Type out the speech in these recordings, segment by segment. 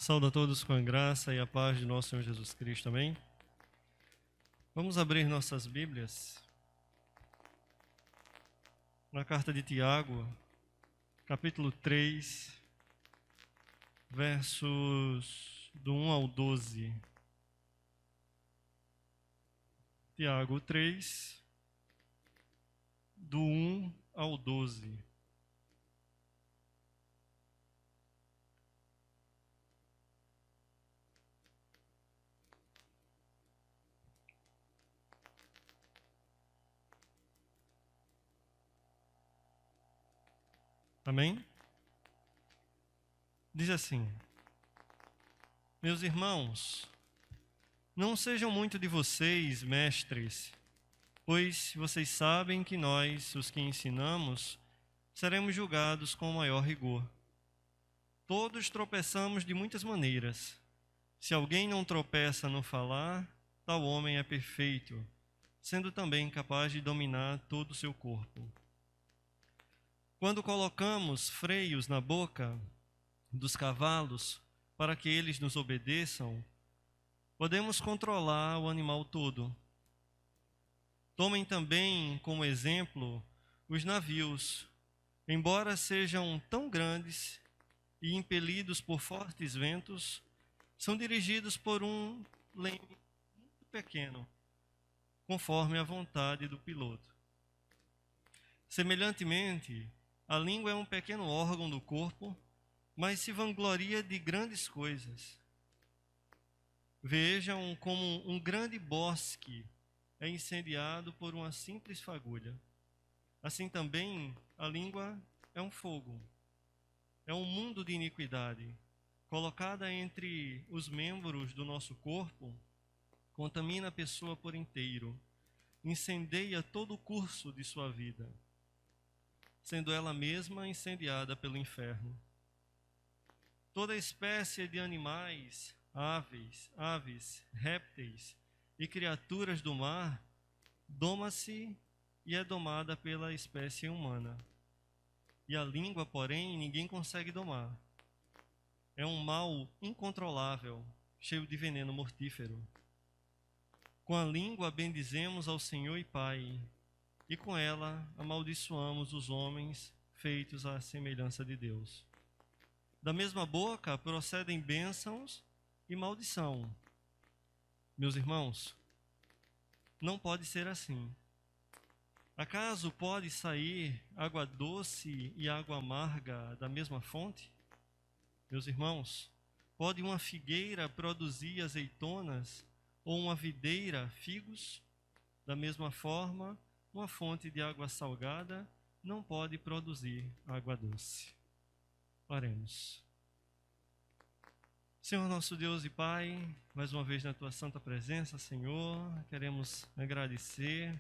Saúdo a todos com a graça e a paz de nosso Senhor Jesus Cristo, amém? Vamos abrir nossas Bíblias na carta de Tiago, capítulo 3, versos do 1 ao 12. Tiago 3, do 1 ao 12. Amém? Diz assim: Meus irmãos, não sejam muito de vocês mestres, pois vocês sabem que nós, os que ensinamos, seremos julgados com maior rigor. Todos tropeçamos de muitas maneiras. Se alguém não tropeça no falar, tal homem é perfeito, sendo também capaz de dominar todo o seu corpo. Quando colocamos freios na boca dos cavalos para que eles nos obedeçam, podemos controlar o animal todo. Tomem também como exemplo os navios. Embora sejam tão grandes e impelidos por fortes ventos, são dirigidos por um leme muito pequeno, conforme a vontade do piloto. Semelhantemente, a língua é um pequeno órgão do corpo, mas se vangloria de grandes coisas. Vejam como um grande bosque é incendiado por uma simples fagulha. Assim também, a língua é um fogo, é um mundo de iniquidade. Colocada entre os membros do nosso corpo, contamina a pessoa por inteiro, incendeia todo o curso de sua vida, sendo ela mesma incendiada pelo inferno. Toda espécie de animais, aves, répteis e criaturas do mar doma-se e é domada pela espécie humana. E a língua, porém, ninguém consegue domar. É um mal incontrolável, cheio de veneno mortífero. Com a língua bendizemos ao Senhor e Pai, e com ela amaldiçoamos os homens feitos à semelhança de Deus. Da mesma boca procedem bênçãos e maldição. Meus irmãos, não pode ser assim. Acaso pode sair água doce e água amarga da mesma fonte? Meus irmãos, pode uma figueira produzir azeitonas ou uma videira figos? Da mesma forma, uma fonte de água salgada não pode produzir água doce. Oremos. Senhor nosso Deus e Pai, mais uma vez na Tua santa presença, Senhor, queremos agradecer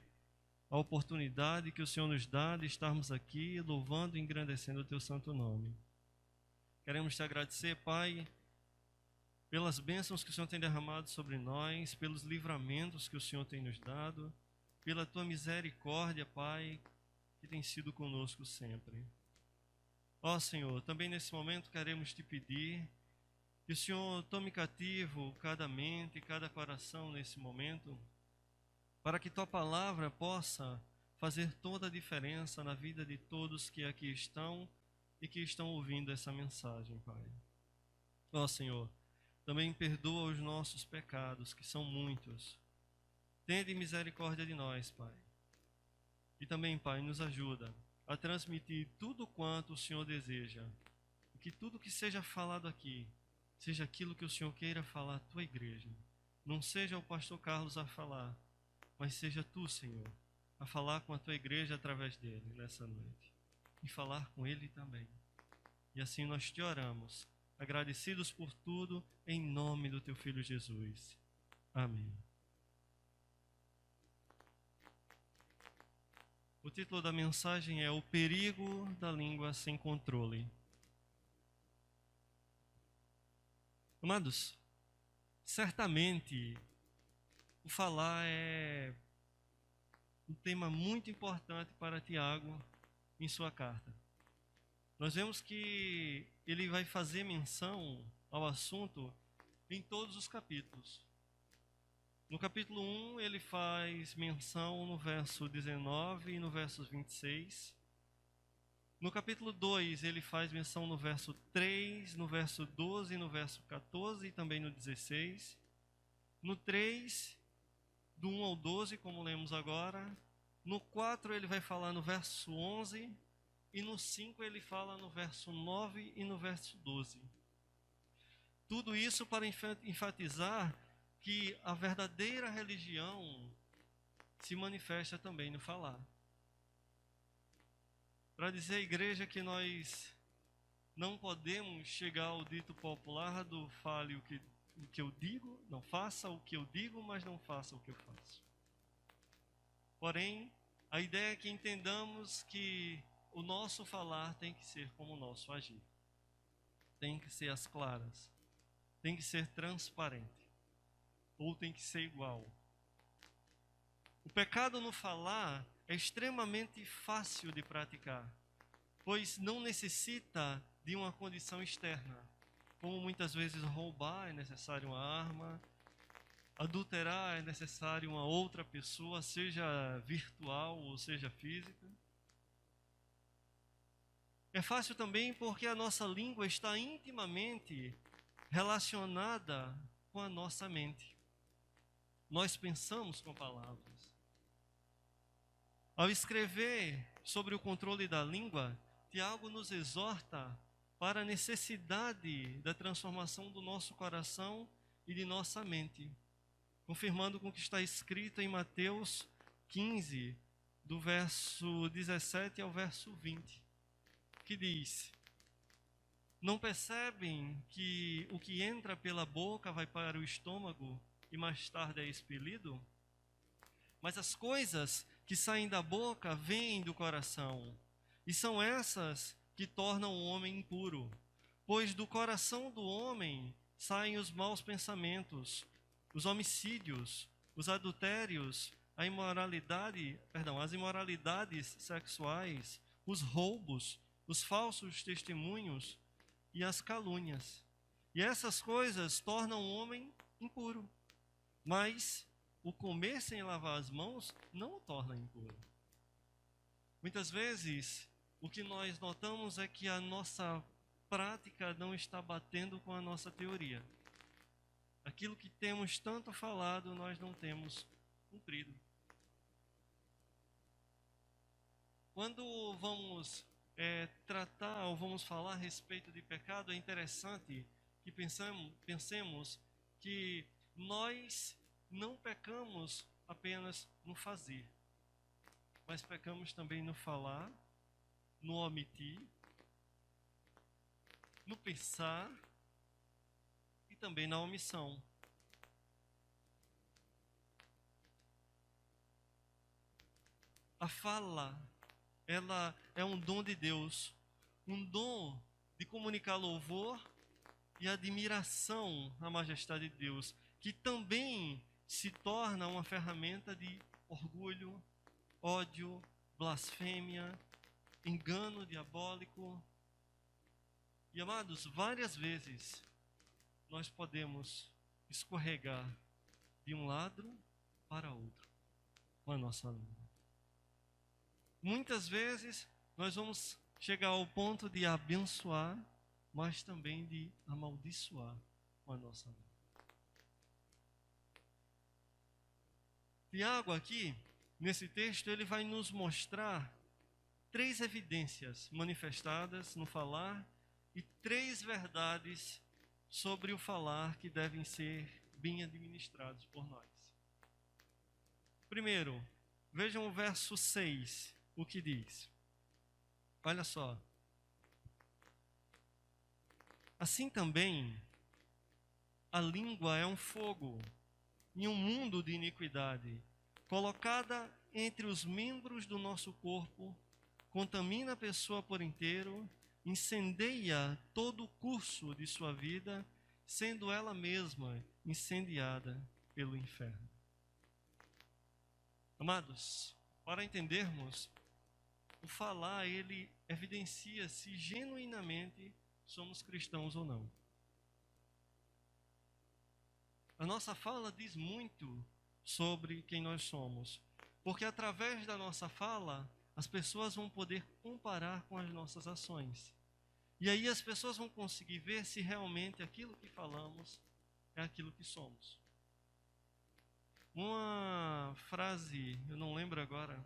a oportunidade que o Senhor nos dá de estarmos aqui louvando e engrandecendo o Teu santo nome. Queremos Te agradecer, Pai, pelas bênçãos que o Senhor tem derramado sobre nós, pelos livramentos que o Senhor tem nos dado, pela Tua misericórdia, Pai, que tem sido conosco sempre. Ó Senhor, também nesse momento queremos Te pedir que o Senhor tome cativo cada mente, cada coração nesse momento, para que Tua palavra possa fazer toda a diferença na vida de todos que aqui estão e que estão ouvindo essa mensagem, Pai. Ó Senhor, também perdoa os nossos pecados, que são muitos. Tende misericórdia de nós, Pai. E também, Pai, nos ajuda a transmitir tudo quanto o Senhor deseja. E que tudo que seja falado aqui, seja aquilo que o Senhor queira falar à Tua igreja. Não seja o pastor Carlos a falar, mas seja Tu, Senhor, a falar com a Tua igreja através dele nessa noite. E falar com ele também. E assim nós Te oramos, agradecidos por tudo, em nome do Teu Filho Jesus. Amém. O título da mensagem é O Perigo da Língua Sem Controle. Amados, certamente o falar é um tema muito importante para Tiago em sua carta. Nós vemos que ele vai fazer menção ao assunto em todos os capítulos. No capítulo 1, ele faz menção no verso 19 e no verso 26. No capítulo 2, ele faz menção no verso 3, no verso 12, no verso 14 e também no 16. No 3, do 1 ao 12, como lemos agora. No 4, ele vai falar no verso 11. E no 5, ele fala no verso 9 e no verso 12. Tudo isso para enfatizar que a verdadeira religião se manifesta também no falar. Para dizer à igreja que nós não podemos chegar ao dito popular do fale o que eu digo, não faça o que eu digo, mas não faça o que eu faço. Porém, a ideia é que entendamos que o nosso falar tem que ser como o nosso agir. Tem que ser às claras. Tem que ser transparente. Ou tem que ser igual. O pecado no falar é extremamente fácil de praticar, pois não necessita de uma condição externa. Como muitas vezes roubar é necessário uma arma, adulterar é necessário uma outra pessoa, seja virtual ou seja física. É fácil também porque a nossa língua está intimamente relacionada com a nossa mente. Nós pensamos com palavras. Ao escrever sobre o controle da língua, Tiago nos exorta para a necessidade da transformação do nosso coração e de nossa mente, confirmando com o que está escrito em Mateus 15, do verso 17 ao verso 20, que diz: Não percebem que o que entra pela boca vai para o estômago e mais tarde é expelido? Mas as coisas que saem da boca vêm do coração, e são essas que tornam o homem impuro. Pois do coração do homem saem os maus pensamentos, os homicídios, os adultérios, as imoralidades sexuais, os roubos, os falsos testemunhos e as calúnias. E essas coisas tornam o homem impuro. Mas o comer sem lavar as mãos não o torna impuro. Muitas vezes, o que nós notamos é que a nossa prática não está batendo com a nossa teoria. Aquilo que temos tanto falado, nós não temos cumprido. Quando vamos tratar ou vamos falar a respeito de pecado, é interessante que pensemos que nós não pecamos apenas no fazer, mas pecamos também no falar, no omitir, no pensar e também na omissão. A fala, ela é um dom de Deus, um dom de comunicar louvor e admiração à majestade de Deus, que também se torna uma ferramenta de orgulho, ódio, blasfêmia, engano diabólico. E amados, várias vezes nós podemos escorregar de um lado para outro com a nossa língua. Muitas vezes nós vamos chegar ao ponto de abençoar, mas também de amaldiçoar com a nossa língua. Tiago aqui, nesse texto, ele vai nos mostrar 3 evidências manifestadas no falar e 3 verdades sobre o falar que devem ser bem administrados por nós. Primeiro, vejam o verso 6, o que diz. Olha só. Assim também, a língua é um fogo em um mundo de iniquidade, colocada entre os membros do nosso corpo, contamina a pessoa por inteiro, incendeia todo o curso de sua vida, sendo ela mesma incendiada pelo inferno. Amados, para entendermos, o falar, ele evidencia se genuinamente somos cristãos ou não. A nossa fala diz muito sobre quem nós somos, porque através da nossa fala, as pessoas vão poder comparar com as nossas ações. E aí as pessoas vão conseguir ver se realmente aquilo que falamos é aquilo que somos. Uma frase, eu não lembro agora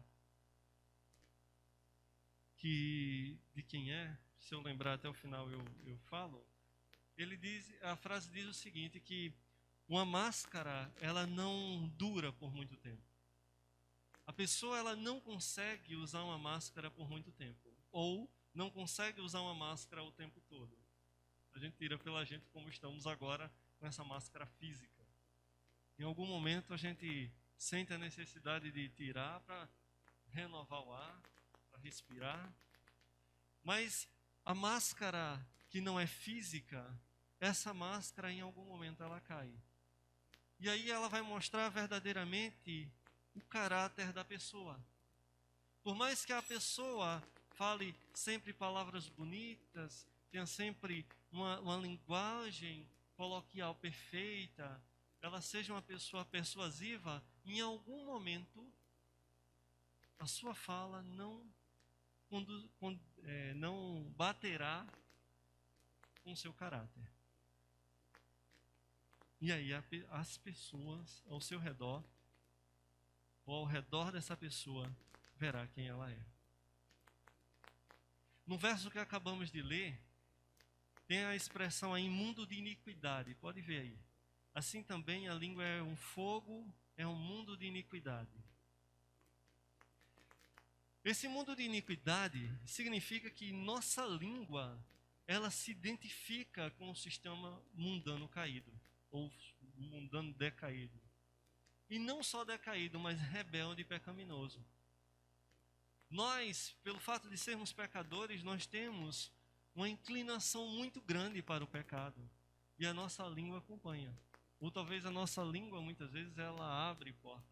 de quem é, se eu lembrar até o final eu falo. A frase diz o seguinte, que uma máscara, ela não dura por muito tempo. A pessoa, ela não consegue usar uma máscara por muito tempo, ou não consegue usar uma máscara o tempo todo. A gente tira pela gente como estamos agora com essa máscara física. Em algum momento a gente sente a necessidade de tirar para renovar o ar, para respirar. Mas a máscara que não é física, essa máscara em algum momento ela cai. E aí ela vai mostrar verdadeiramente o caráter da pessoa. Por mais que a pessoa fale sempre palavras bonitas, tenha sempre uma linguagem coloquial perfeita, ela seja uma pessoa persuasiva, em algum momento a sua fala não baterá com o seu caráter. E aí as pessoas ao seu redor, ou ao redor dessa pessoa, verá quem ela é. No verso que acabamos de ler, tem a expressão aí, mundo de iniquidade. Pode ver aí. Assim também a língua é um fogo, é um mundo de iniquidade. Esse mundo de iniquidade significa que nossa língua, ela se identifica com o sistema mundano caído, ou mundano decaído. E não só decaído, mas rebelde e pecaminoso. Nós, pelo fato de sermos pecadores, nós temos uma inclinação muito grande para o pecado. E a nossa língua acompanha. Ou talvez a nossa língua, muitas vezes, ela abre porta.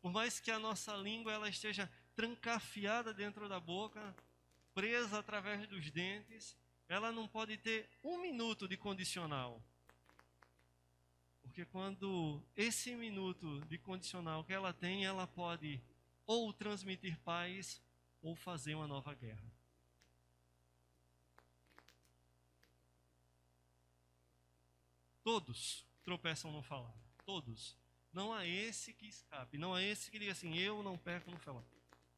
Por mais que a nossa língua ela esteja trancafiada dentro da boca, presa através dos dentes, ela não pode ter um minuto de condicional. Porque quando esse minuto de condicional que ela tem, ela pode ou transmitir paz ou fazer uma nova guerra. Todos tropeçam no falar. Todos. Não há esse que escape. Não há esse que diga assim, eu não peco no falar.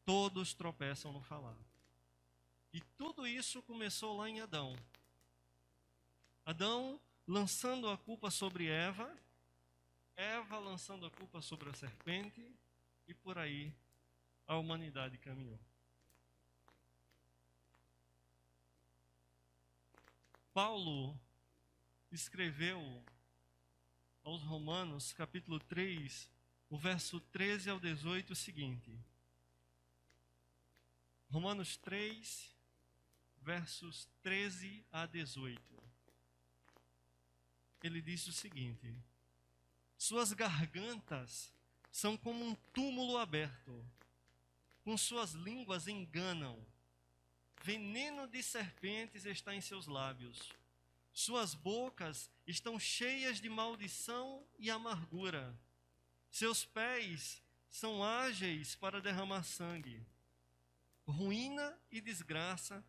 Todos tropeçam no falar. E tudo isso começou lá em Adão. Adão lançando a culpa sobre Eva, Eva lançando a culpa sobre a serpente, e por aí a humanidade caminhou. Paulo escreveu aos Romanos, capítulo 3, o verso 13 ao 18, o seguinte. Romanos 3, versos 13 a 18. Ele diz o seguinte: suas gargantas são como um túmulo aberto, com suas línguas enganam, veneno de serpentes está em seus lábios, suas bocas estão cheias de maldição e amargura, seus pés são ágeis para derramar sangue, ruína e desgraça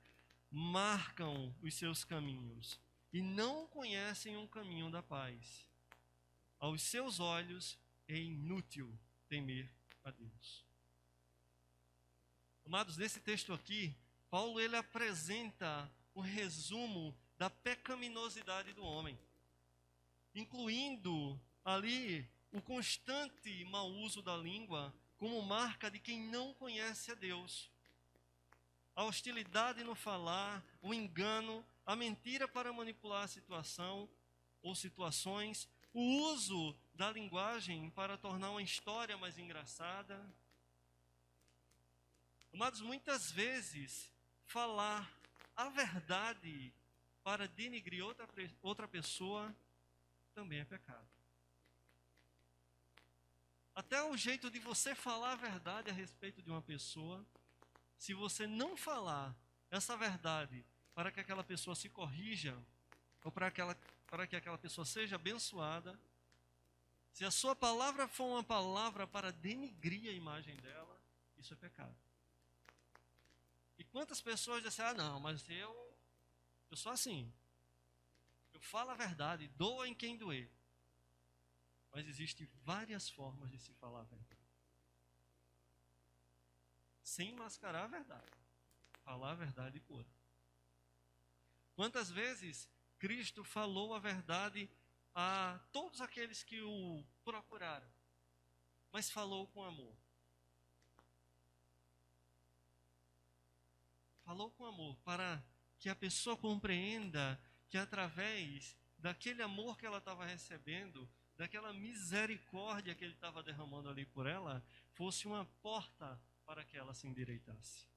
marcam os seus caminhos, e não conhecem o caminho da paz. Aos seus olhos é inútil temer a Deus. Amados, nesse texto aqui, Paulo ele apresenta um resumo da pecaminosidade do homem, incluindo ali o constante mau uso da língua como marca de quem não conhece a Deus. A hostilidade no falar, o engano, a mentira para manipular a situação ou situações, o uso da linguagem para tornar uma história mais engraçada. Amados, muitas vezes falar a verdade para denigrir outra pessoa também é pecado. Até o jeito de você falar a verdade a respeito de uma pessoa, se você não falar essa verdade para que aquela pessoa se corrija, ou para que para que aquela pessoa seja abençoada, se a sua palavra for uma palavra para denigrir a imagem dela, isso é pecado. E quantas pessoas dizem, não, mas eu sou assim. Eu falo a verdade, doa em quem doer. Mas existem várias formas de se falar a verdade. Sem mascarar a verdade. Falar a verdade pura. Quantas vezes Cristo falou a verdade a todos aqueles que o procuraram, mas falou com amor. Falou com amor para que a pessoa compreenda que através daquele amor que ela estava recebendo, daquela misericórdia que ele estava derramando ali por ela, fosse uma porta para que ela se endireitasse.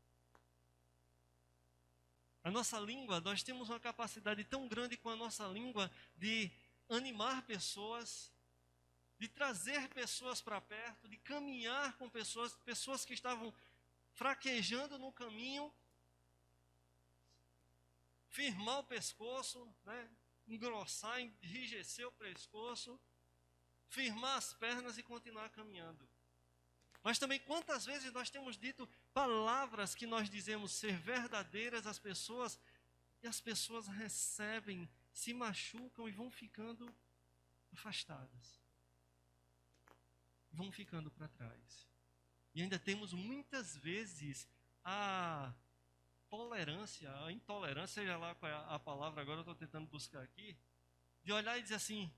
A nossa língua, nós temos uma capacidade tão grande com a nossa língua de animar pessoas, de trazer pessoas para perto, de caminhar com pessoas que estavam fraquejando no caminho, firmar o pescoço, né? Engrossar, enrijecer o pescoço, firmar as pernas e continuar caminhando. Mas também quantas vezes nós temos dito palavras que nós dizemos ser verdadeiras às pessoas, e as pessoas recebem, se machucam e vão ficando afastadas. Vão ficando para trás. E ainda temos muitas vezes a tolerância, a intolerância, seja lá qual é a palavra, agora eu estou tentando buscar aqui, de olhar e dizer assim,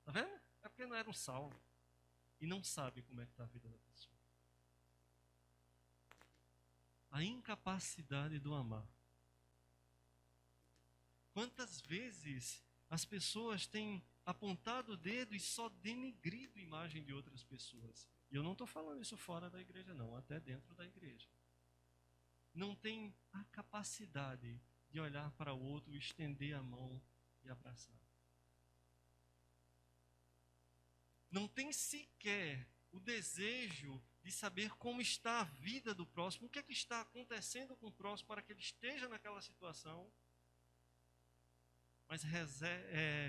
tá vendo? É porque não era um salvo. E não sabe como é que está a vida da pessoa. A incapacidade do amar. Quantas vezes as pessoas têm apontado o dedo e só denegrido a imagem de outras pessoas? E eu não estou falando isso fora da igreja, não, até dentro da igreja. Não tem a capacidade de olhar para o outro, estender a mão e abraçar. Não tem sequer o desejo de saber como está a vida do próximo, o que é que está acontecendo com o próximo para que ele esteja naquela situação,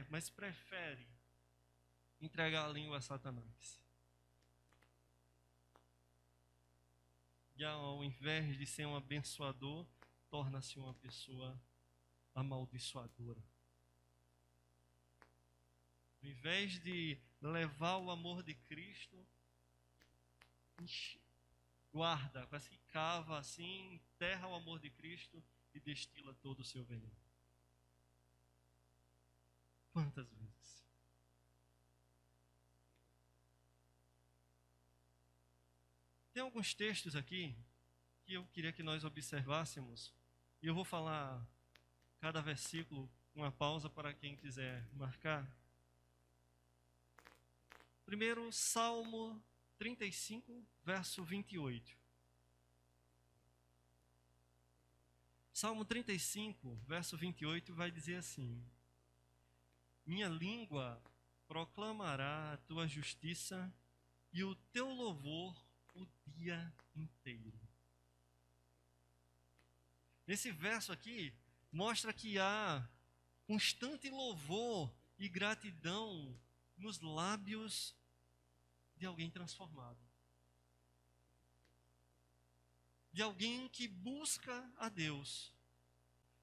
mas prefere entregar a língua a Satanás. E ao invés de ser um abençoador, torna-se uma pessoa amaldiçoadora. Ao invés de levar o amor de Cristo, guarda, parece que cava assim, enterra o amor de Cristo e destila todo o seu veneno. Quantas vezes? Tem alguns textos aqui que eu queria que nós observássemos, e eu vou falar cada versículo, uma pausa para quem quiser marcar. Primeiro, Salmo 35, verso 28. Salmo 35, verso 28 vai dizer assim: minha língua proclamará a tua justiça e o teu louvor o dia inteiro. Esse verso aqui mostra que há constante louvor e gratidão nos lábios de alguém transformado. De alguém que busca a Deus.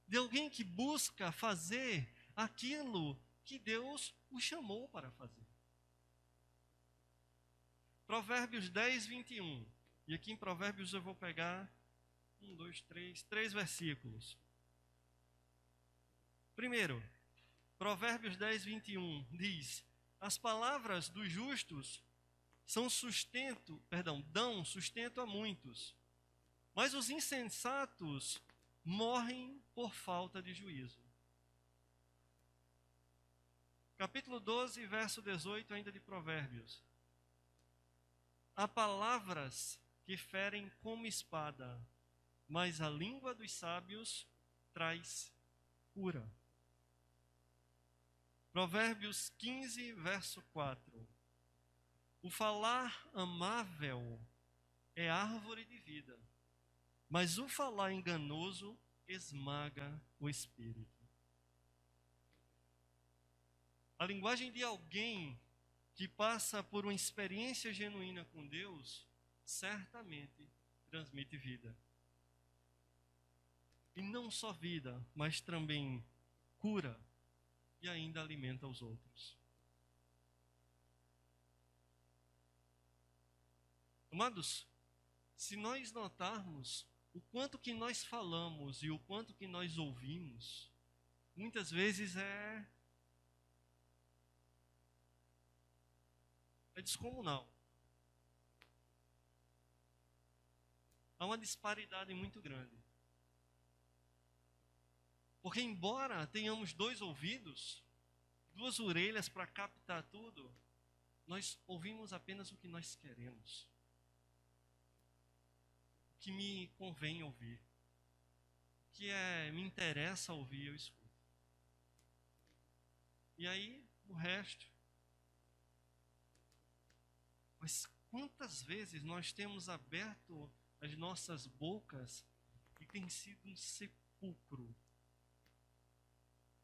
De alguém que busca fazer aquilo que Deus o chamou para fazer. Provérbios 10, 21. E aqui em Provérbios eu vou pegar 3 versículos. Primeiro, Provérbios 10, 21 diz: as palavras dos justos dão sustento a muitos, mas os insensatos morrem por falta de juízo. Capítulo 12, verso 18, ainda de Provérbios. Há palavras que ferem como espada, mas a língua dos sábios traz cura. Provérbios 15, verso 4. O falar amável é árvore de vida, mas o falar enganoso esmaga o espírito. A linguagem de alguém que passa por uma experiência genuína com Deus, certamente transmite vida. E não só vida, mas também cura e ainda alimenta os outros. Amados, se nós notarmos o quanto que nós falamos e o quanto que nós ouvimos, muitas vezes é descomunal. Há uma disparidade muito grande. Porque embora tenhamos 2 ouvidos, 2 orelhas para captar tudo, nós ouvimos apenas o que nós queremos. O que me convém ouvir. O que me interessa ouvir, eu escuto. E aí, o resto. Mas quantas vezes nós temos aberto as nossas bocas e tem sido um sepulcro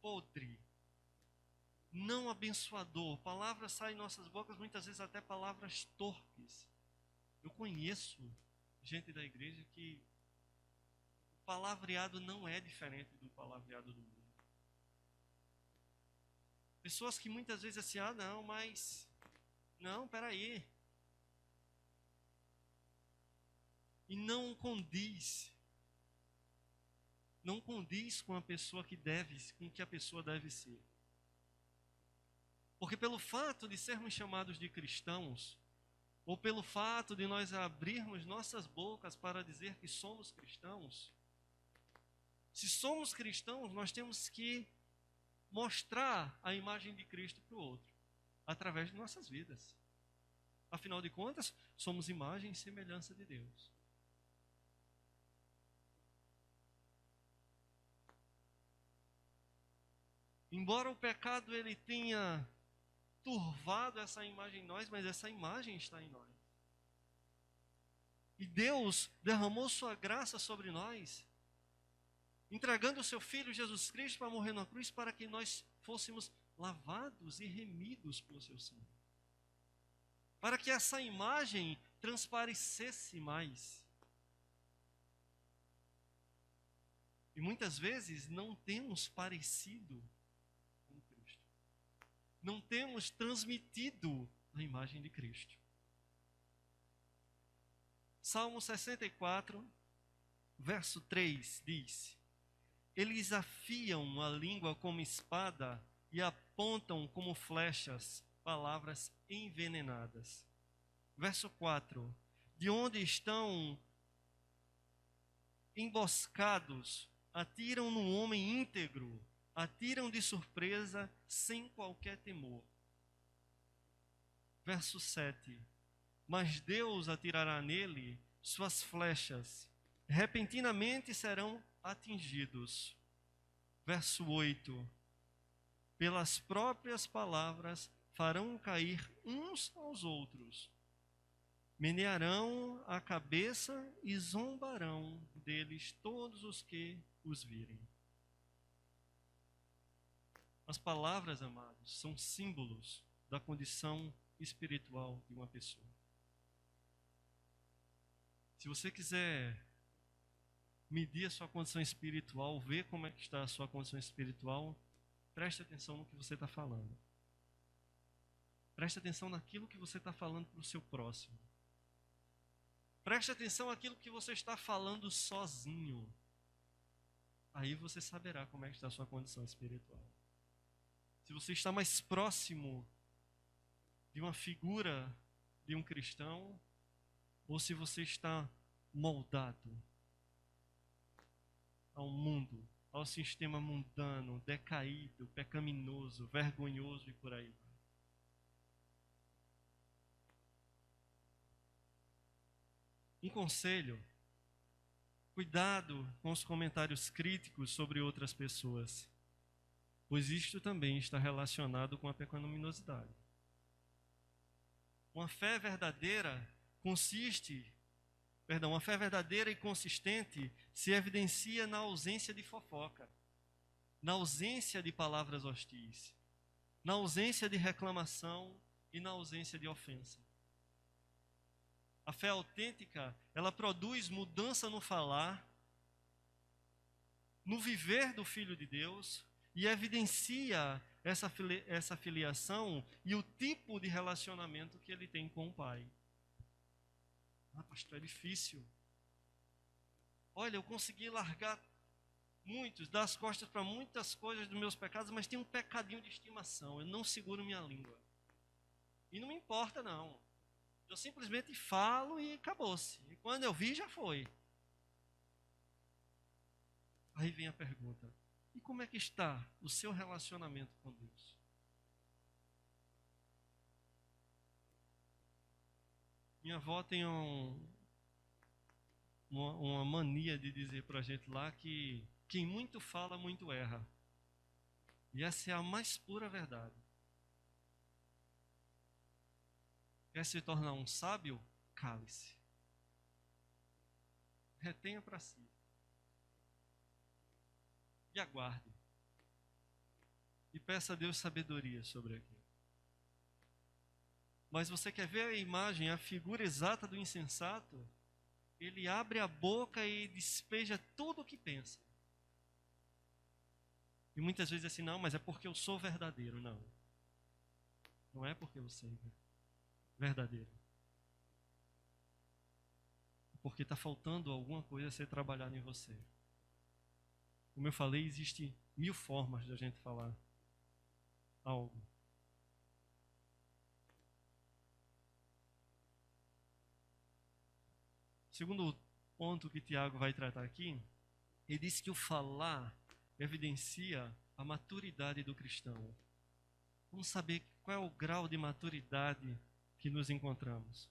podre, não abençoador. Palavras saem em nossas bocas, muitas vezes até palavras torpes. Eu conheço gente da igreja que o palavreado não é diferente do palavreado do mundo. Pessoas que muitas vezes assim, não, peraí. E não condiz com a pessoa com que a pessoa deve ser. Porque pelo fato de sermos chamados de cristãos, ou pelo fato de nós abrirmos nossas bocas para dizer que somos cristãos, se somos cristãos, nós temos que mostrar a imagem de Cristo para o outro, através de nossas vidas. Afinal de contas, somos imagem e semelhança de Deus. Embora o pecado ele tenha turvado essa imagem em nós, mas essa imagem está em nós. E Deus derramou sua graça sobre nós, entregando o seu Filho Jesus Cristo para morrer na cruz, para que nós fôssemos lavados e remidos pelo seu sangue. Para que essa imagem transparecesse mais. E muitas vezes não temos parecido com Cristo. Não temos transmitido a imagem de Cristo. Salmo 64, verso 3 diz: Eles afiam a língua como espada e apontam como flechas palavras envenenadas. Verso 4: De onde estão emboscados, atiram no homem íntegro, atiram de surpresa sem qualquer temor. Verso 7: Mas Deus atirará nele suas flechas, repentinamente serão atingidos. Verso 8: Pelas próprias palavras farão cair uns aos outros, menearão a cabeça e zombarão deles todos os que os virem. As palavras, amados, são símbolos da condição espiritual de uma pessoa. Se você quiser medir a sua condição espiritual, ver como é que está a sua condição espiritual, preste atenção no que você está falando. Preste atenção naquilo que você está falando para o seu próximo. Preste atenção naquilo que você está falando sozinho. Aí você saberá como é que está a sua condição espiritual. Se você está mais próximo de uma figura de um cristão, ou se você está moldado ao mundo, ao sistema mundano, decaído, pecaminoso, vergonhoso e por aí vai. Um conselho: cuidado com os comentários críticos sobre outras pessoas, pois isto também está relacionado com a pecaminosidade. Uma fé verdadeira e consistente se evidencia na ausência de fofoca, na ausência de palavras hostis, na ausência de reclamação e na ausência de ofensa. A fé autêntica, ela produz mudança no falar, no viver do Filho de Deus e evidencia essa filiação e o tipo de relacionamento que ele tem com o Pai. Ah, pastor, é difícil. Olha, eu consegui largar dar as costas para muitas coisas dos meus pecados, mas tem um pecadinho de estimação. Eu não seguro minha língua. E não me importa, não. Eu simplesmente falo e acabou-se. E quando eu vi, já foi. Aí vem a pergunta: e como é que está o seu relacionamento com Deus? Minha avó tem uma mania de dizer para a gente lá que quem muito fala, muito erra. E essa é a mais pura verdade. Quer se tornar um sábio? Cale-se. Retenha para si. E aguarde. E peça a Deus sabedoria sobre aquilo. Mas você quer ver a imagem, a figura exata do insensato? Ele abre a boca e despeja tudo o que pensa. E muitas vezes assim, não, mas é porque eu sou verdadeiro. Não. Não é porque você é verdadeiro. É porque está faltando alguma coisa a ser trabalhada em você. Como eu falei, existem 1000 formas de a gente falar algo. Segundo ponto que Tiago vai tratar aqui, ele diz que o falar evidencia a maturidade do cristão. Vamos saber qual é o grau de maturidade que nos encontramos.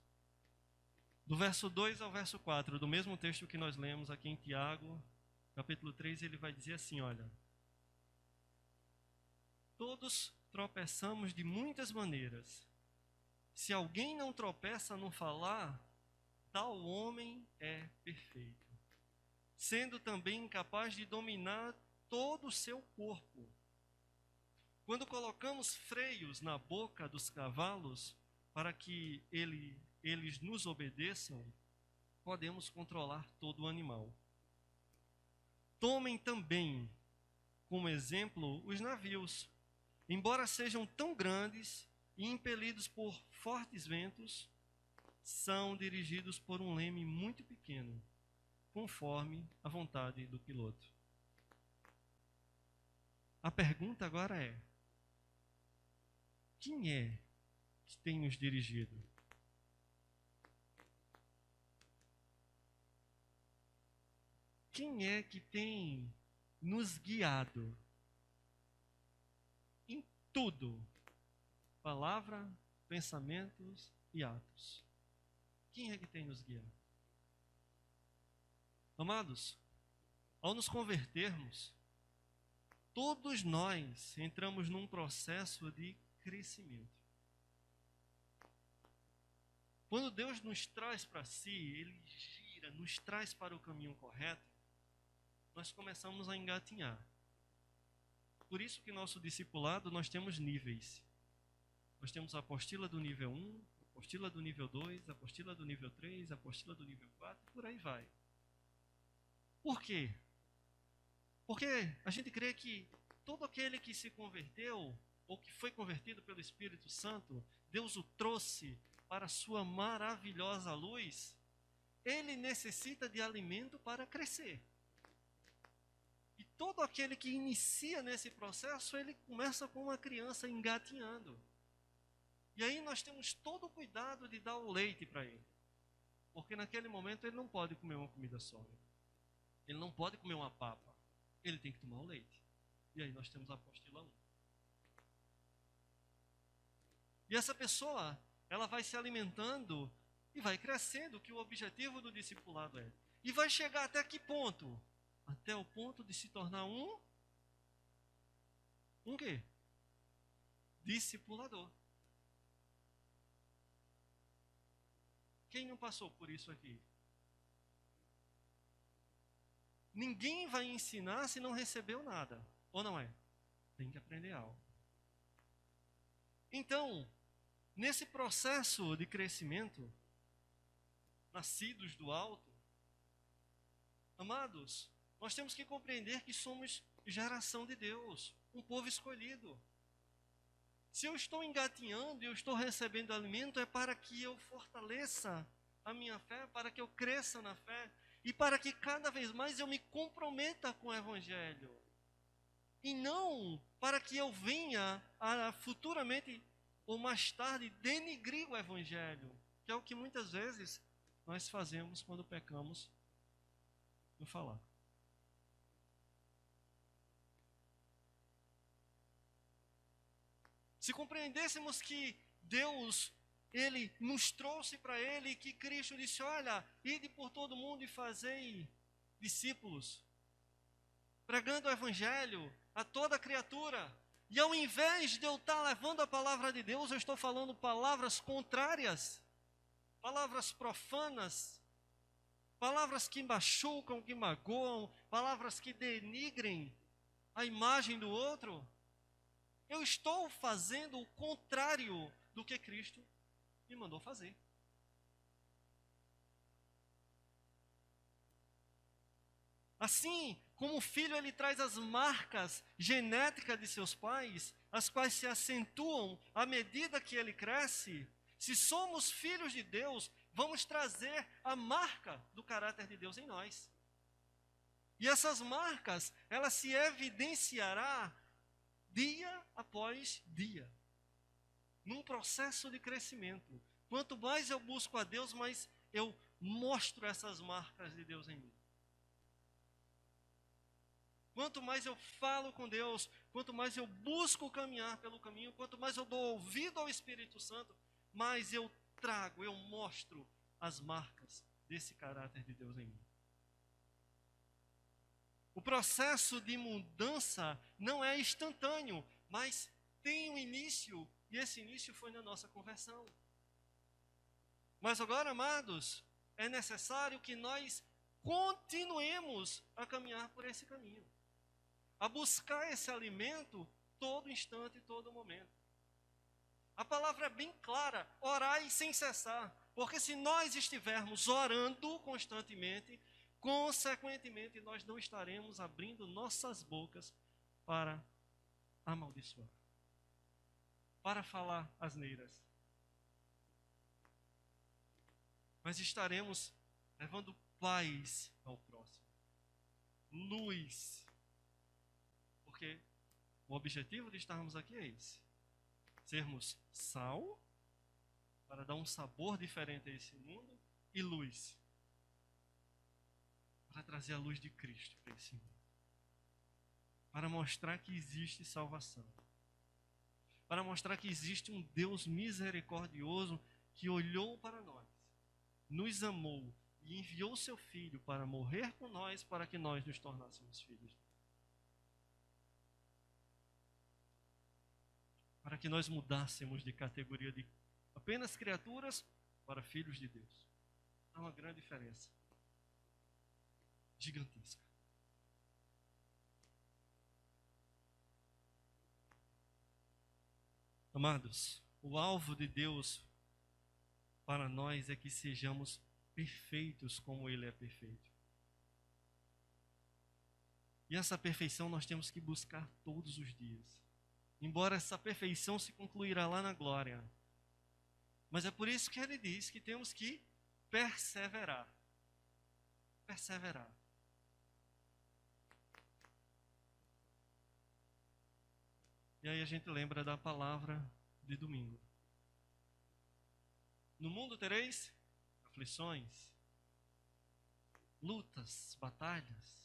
Do verso 2 ao verso 4, do mesmo texto que nós lemos aqui em Tiago, capítulo 3, ele vai dizer assim, olha: todos tropeçamos de muitas maneiras. Se alguém não tropeça no falar, tal homem é perfeito, sendo também capaz de dominar todo o seu corpo. Quando colocamos freios na boca dos cavalos para que eles nos obedeçam, podemos controlar todo o animal. Tomem também como exemplo os navios. Embora sejam tão grandes e impelidos por fortes ventos, são dirigidos por um leme muito pequeno, conforme a vontade do piloto. A pergunta agora é: quem é que tem nos dirigido? Quem é que tem nos guiado em tudo? Palavra, pensamentos e atos. Quem é que tem nos guiado? Amados, ao nos convertermos, todos nós entramos num processo de crescimento. Quando Deus nos traz para si, Ele gira, nos traz para o caminho correto, nós começamos a engatinhar. Por isso que nosso discipulado, nós temos níveis. Nós temos a apostila do nível 1, a apostila do nível 2, a apostila do nível 3, a apostila do nível 4, por aí vai. Por quê? Porque a gente crê que todo aquele que se converteu, ou que foi convertido pelo Espírito Santo, Deus o trouxe para a sua maravilhosa luz, ele necessita de alimento para crescer. E todo aquele que inicia nesse processo, ele começa com uma criança engatinhando. E aí nós temos todo o cuidado de dar o leite para ele. Porque naquele momento ele não pode comer uma comida sólida. Ele não pode comer uma papa. Ele tem que tomar o leite. E aí nós temos a apostila 1. E essa pessoa, ela vai se alimentando e vai crescendo, que o objetivo do discipulado é. E vai chegar até que ponto? Até o ponto de se tornar um quê? Discipulador. Quem não passou por isso aqui? Ninguém vai ensinar se não recebeu nada. Ou não é? Tem que aprender algo. Então, nesse processo de crescimento, nascidos do alto, amados, nós temos que compreender que somos geração de Deus, um povo escolhido. Se eu estou engatinhando e eu estou recebendo alimento, é para que eu fortaleça a minha fé, para que eu cresça na fé e para que cada vez mais eu me comprometa com o Evangelho. E não para que eu venha a futuramente ou mais tarde denigrir o Evangelho, que é o que muitas vezes nós fazemos quando pecamos no falar. Se compreendêssemos que Deus, Ele nos trouxe para Ele, e que Cristo disse, olha, ide por todo mundo e fazei discípulos, pregando o Evangelho a toda criatura. E ao invés de eu estar levando a palavra de Deus, eu estou falando palavras contrárias, palavras profanas, palavras que machucam, que magoam, palavras que denigrem a imagem do outro. Eu estou fazendo o contrário do que Cristo me mandou fazer. Assim como o filho ele traz as marcas genéticas de seus pais, as quais se acentuam à medida que ele cresce, se somos filhos de Deus, vamos trazer a marca do caráter de Deus em nós. E essas marcas, elas se evidenciará dia após dia, num processo de crescimento. Quanto mais eu busco a Deus, mais eu mostro essas marcas de Deus em mim. Quanto mais eu falo com Deus, quanto mais eu busco caminhar pelo caminho, quanto mais eu dou ouvido ao Espírito Santo, mais eu trago, eu mostro as marcas desse caráter de Deus em mim. O processo de mudança não é instantâneo, mas tem um início, e esse início foi na nossa conversão. Mas agora, amados, é necessário que nós continuemos a caminhar por esse caminho, a buscar esse alimento todo instante e todo momento. A palavra é bem clara, orai sem cessar, porque se nós estivermos orando constantemente, consequentemente nós não estaremos abrindo nossas bocas para amaldiçoar, para falar asneiras. Mas estaremos levando paz ao próximo, luz. Porque o objetivo de estarmos aqui é esse: sermos sal, para dar um sabor diferente a esse mundo, e luz, para trazer a luz de Cristo para esse mundo, para mostrar que existe salvação, para mostrar que existe um Deus misericordioso que olhou para nós, nos amou e enviou seu Filho para morrer por nós, para que nós nos tornássemos filhos. Para que nós mudássemos de categoria de apenas criaturas para filhos de Deus. Há uma grande diferença. Gigantesca. Amados, o alvo de Deus para nós é que sejamos perfeitos como Ele é perfeito. E essa perfeição nós temos que buscar todos os dias. Embora essa perfeição se concluirá lá na glória. Mas é por isso que ele diz que temos que perseverar. Perseverar. E aí a gente lembra da palavra de domingo. No mundo tereis aflições, lutas, batalhas.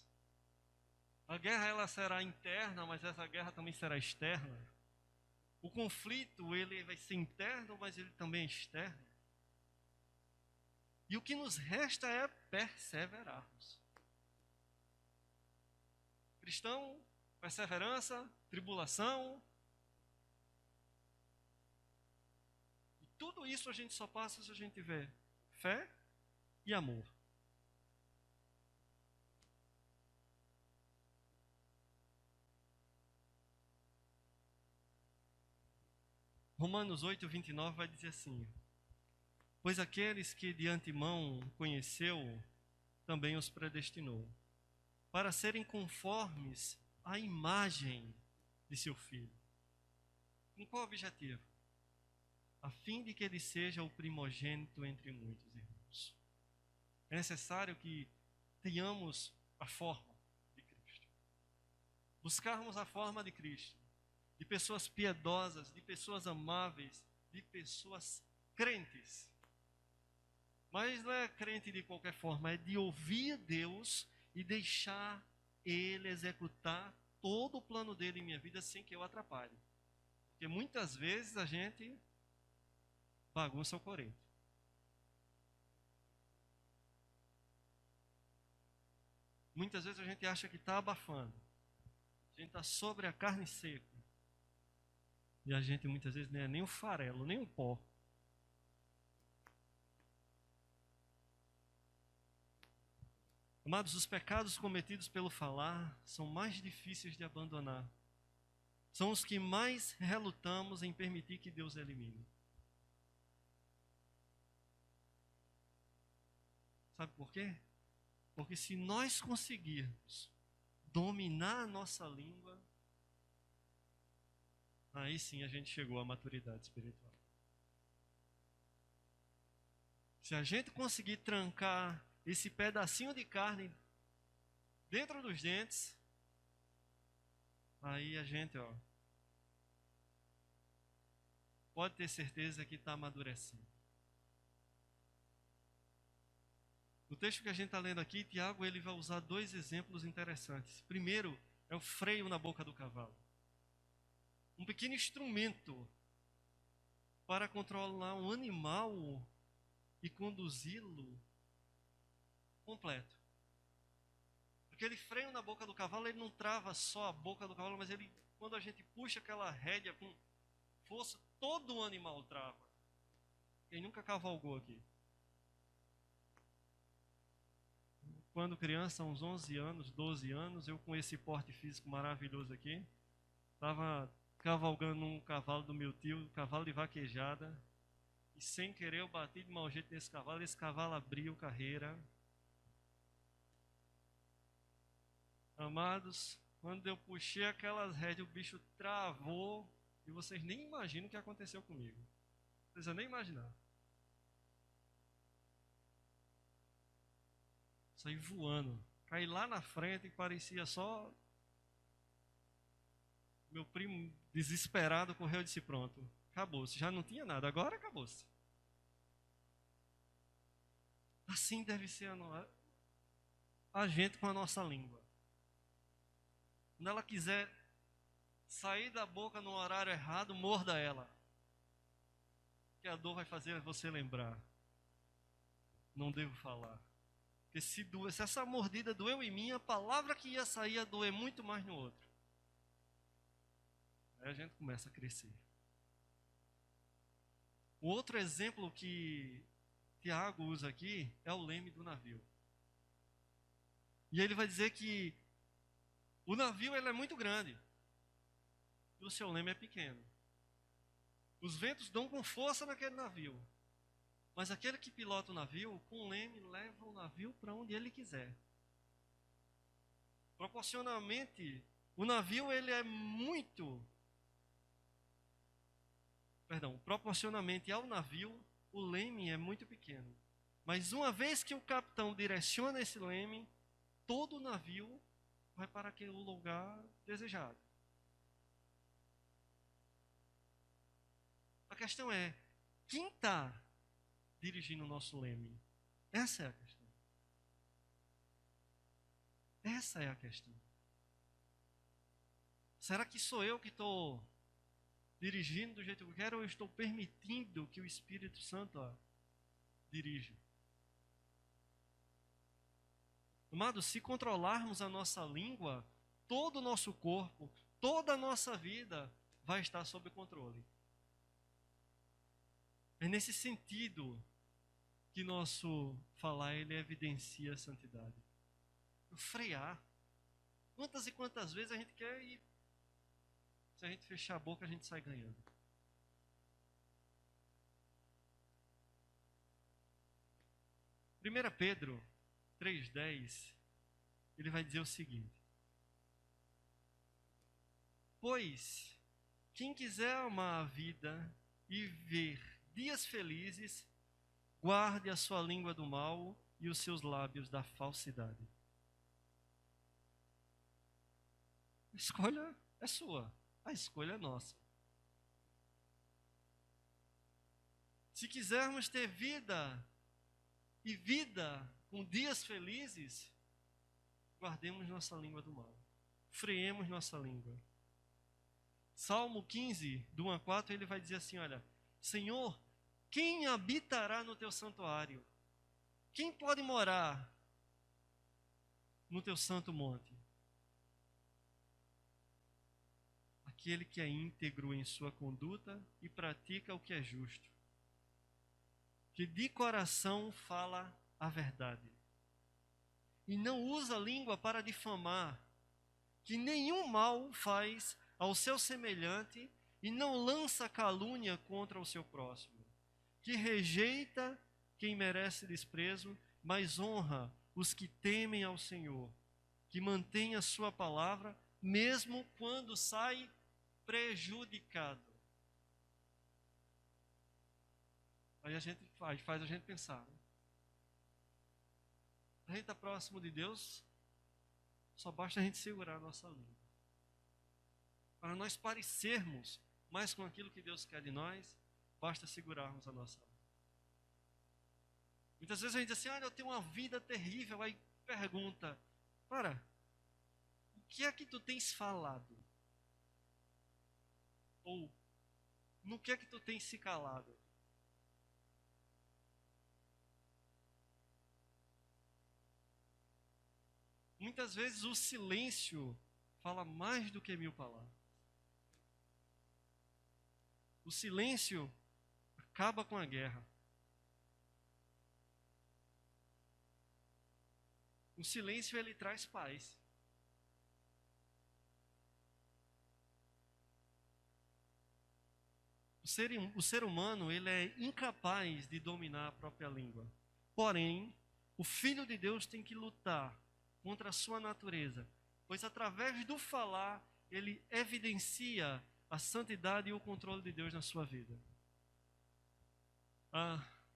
A guerra ela será interna, mas essa guerra também será externa. O conflito ele vai ser interno, mas ele também é externo. E o que nos resta é perseverarmos. Cristão, perseverança, tribulação. E tudo isso a gente só passa se a gente tiver fé e amor. Romanos 8, 29 vai dizer assim: pois aqueles que de antemão conheceu, também os predestinou, para serem conformes à imagem de seu Filho. Com qual objetivo? A fim de que ele seja o primogênito entre muitos irmãos. É necessário que tenhamos a forma de Cristo. Buscarmos a forma de Cristo, de pessoas piedosas, de pessoas amáveis, de pessoas crentes. Mas não é crente de qualquer forma, é de ouvir Deus e deixar Ele executar todo o plano dele em minha vida sem que eu atrapalhe. Porque muitas vezes a gente bagunça o coreto. Muitas vezes a gente acha que está abafando. A gente está sobre a carne seca. E a gente muitas vezes não é nem o farelo, nem o pó. Amados, os pecados cometidos pelo falar são mais difíceis de abandonar. São os que mais relutamos em permitir que Deus elimine. Sabe por quê? Porque se nós conseguirmos dominar a nossa língua, aí sim a gente chegou à maturidade espiritual. Se a gente conseguir trancar esse pedacinho de carne dentro dos dentes, aí a gente, pode ter certeza que está amadurecendo. No texto que a gente está lendo aqui, Tiago ele vai usar dois exemplos interessantes. Primeiro é o freio na boca do cavalo. Um pequeno instrumento para controlar um animal e conduzi-lo completo. Aquele freio na boca do cavalo, ele não trava só a boca do cavalo, mas ele, quando a gente puxa aquela rédea com força, todo o animal trava. Quem nunca cavalgou aqui? Quando criança, uns 11 anos, 12 anos, eu com esse porte físico maravilhoso aqui, estava cavalgando um cavalo do meu tio, um cavalo de vaquejada, e sem querer eu bati de mau jeito nesse cavalo, esse cavalo abriu carreira. Amados, quando eu puxei aquelas rédeas, o bicho travou, e vocês nem imaginam o que aconteceu comigo. Não precisa nem imaginar. Saí voando. Caí lá na frente e parecia só... Meu primo, desesperado, correu e disse, pronto, acabou-se. Já não tinha nada, agora acabou-se. Assim deve ser a gente com a nossa língua. Quando ela quiser sair da boca no horário errado, morda ela. Que a dor vai fazer você lembrar. Não devo falar. Porque se essa mordida doeu em mim, a palavra que ia sair ia doer muito mais no outro. Aí a gente começa a crescer. O outro exemplo que Tiago usa aqui é o leme do navio. E ele vai dizer que o navio ele é muito grande e o seu leme é pequeno. Os ventos dão com força naquele navio. Mas aquele que pilota o navio, com o leme, leva o navio para onde ele quiser. Proporcionalmente, o navio ele é proporcionalmente ao navio, o leme é muito pequeno. Mas uma vez que o capitão direciona esse leme, todo o navio vai para aquele lugar desejado. A questão é, quem está dirigindo o nosso leme? Essa é a questão. Essa é a questão. Será que sou eu que estou dirigindo do jeito que eu quero ou eu estou permitindo que o Espírito Santo dirija? Amados, se controlarmos a nossa língua, todo o nosso corpo, toda a nossa vida vai estar sob controle. É nesse sentido que nosso falar ele evidencia a santidade. Frear. Quantas e quantas vezes a gente quer ir? Se a gente fechar a boca, a gente sai ganhando. 1 Pedro 3,10, ele vai dizer o seguinte: pois quem quiser amar a vida e ver dias felizes, guarde a sua língua do mal e os seus lábios da falsidade. A escolha é sua, a escolha é nossa. Se quisermos ter vida e vida com dias felizes, guardemos nossa língua do mal, freemos nossa língua. Salmo 15, do 1 a 4, ele vai dizer assim: olha, Senhor, quem habitará no teu santuário? Quem pode morar no teu santo monte? Aquele que é íntegro em sua conduta e pratica o que é justo, que de coração fala a verdade, e não usa a língua para difamar, que nenhum mal faz ao seu semelhante e não lança calúnia contra o seu próximo, que rejeita quem merece desprezo, mas honra os que temem ao Senhor, que mantém a sua palavra, mesmo quando sai prejudicado. Aí faz a gente pensar, né? A gente está próximo de Deus, só basta a gente segurar a nossa língua. Para nós parecermos mais com aquilo que Deus quer de nós, basta segurarmos a nossa língua. Muitas vezes a gente diz assim: olha, eu tenho uma vida terrível. Aí pergunta: o que é que tu tens falado? Ou, no que é que tu tens se calado? Muitas vezes o silêncio fala mais do que 1000 palavras. O silêncio acaba com a guerra. O silêncio, ele traz paz. O ser humano, ele é incapaz de dominar a própria língua. Porém, o Filho de Deus tem que lutar contra a sua natureza, pois através do falar, ele evidencia a santidade e o controle de Deus na sua vida.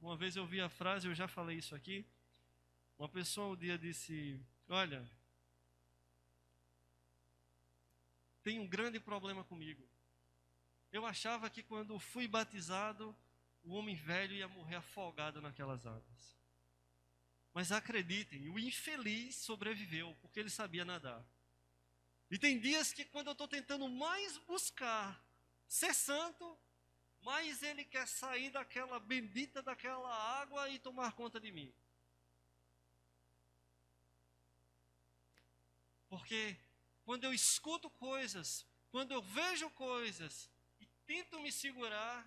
Uma vez eu vi a frase, eu já falei isso aqui. Uma pessoa um dia disse: olha, tem um grande problema comigo. Eu achava que quando fui batizado, o homem velho ia morrer afogado naquelas águas. Mas acreditem, o infeliz sobreviveu, porque ele sabia nadar. E tem dias que quando eu estou tentando mais buscar ser santo, mais ele quer sair daquela bendita daquela água e tomar conta de mim. Porque quando eu escuto coisas, quando eu vejo coisas e tento me segurar,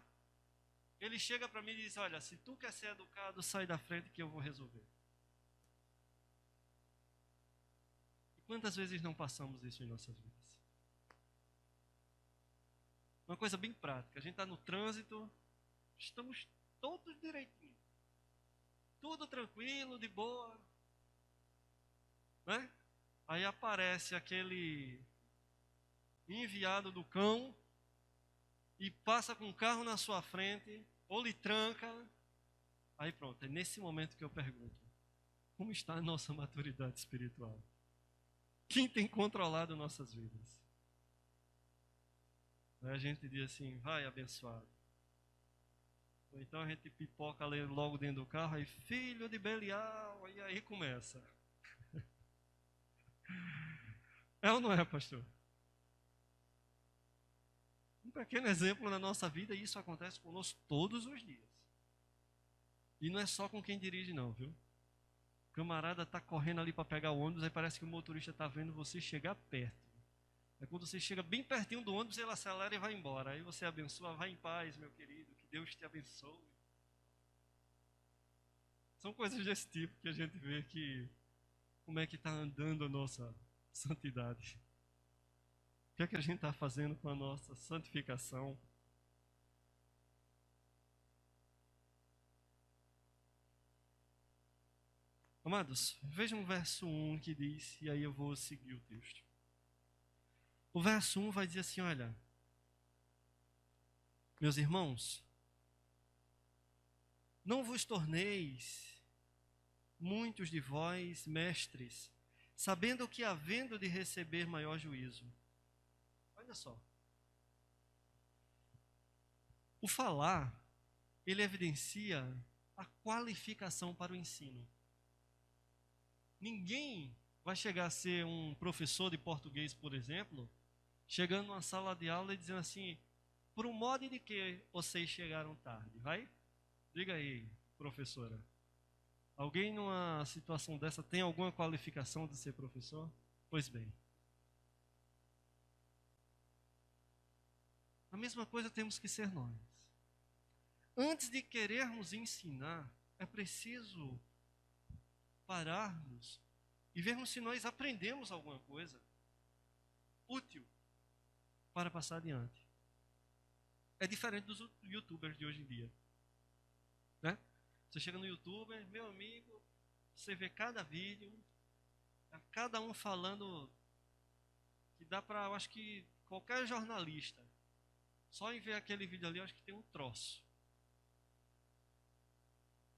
ele chega para mim e diz: olha, se tu quer ser educado, sai da frente que eu vou resolver. E quantas vezes não passamos isso em nossas vidas? Uma coisa bem prática: a gente está no trânsito, estamos todos direitinho, tudo tranquilo, de boa, né? Aí aparece aquele enviado do cão e passa com um carro na sua frente, ou lhe tranca. Aí pronto, é nesse momento que eu pergunto: como está a nossa maturidade espiritual? Quem tem controlado nossas vidas? Aí a gente diz assim: vai abençoado. Ou então a gente pipoca logo dentro do carro, aí filho de Belial, e aí começa. É ou não é, pastor? Um pequeno exemplo na nossa vida, e isso acontece conosco todos os dias. E não é só com quem dirige não, viu? O camarada está correndo ali para pegar o ônibus, aí parece que o motorista está vendo você chegar perto. Aí quando você chega bem pertinho do ônibus, ele acelera e vai embora. Aí você abençoa: vai em paz, meu querido, que Deus te abençoe. São coisas desse tipo que a gente vê que como é que está andando a nossa santidade. O que é que a gente está fazendo com a nossa santificação? Amados, vejam o verso 1 que diz, e aí eu vou seguir o texto. O verso 1 vai dizer assim, olha, meus irmãos, não vos torneis muitos de vós mestres, sabendo que havendo de receber maior juízo. Olha só. O falar, ele evidencia a qualificação para o ensino. Ninguém vai chegar a ser um professor de português, por exemplo, chegando numa sala de aula e dizendo assim, por um modo de que vocês chegaram tarde, vai? Diga aí, professora. Alguém numa situação dessa tem alguma qualificação de ser professor? Pois bem. A mesma coisa temos que ser nós. Antes de querermos ensinar, é preciso pararmos e vermos se nós aprendemos alguma coisa útil para passar adiante. É diferente dos youtubers de hoje em dia, né? Você chega no youtuber, meu amigo, você vê cada vídeo, cada um falando que dá para, eu acho que qualquer jornalista, só em ver aquele vídeo ali, eu acho que tem um troço.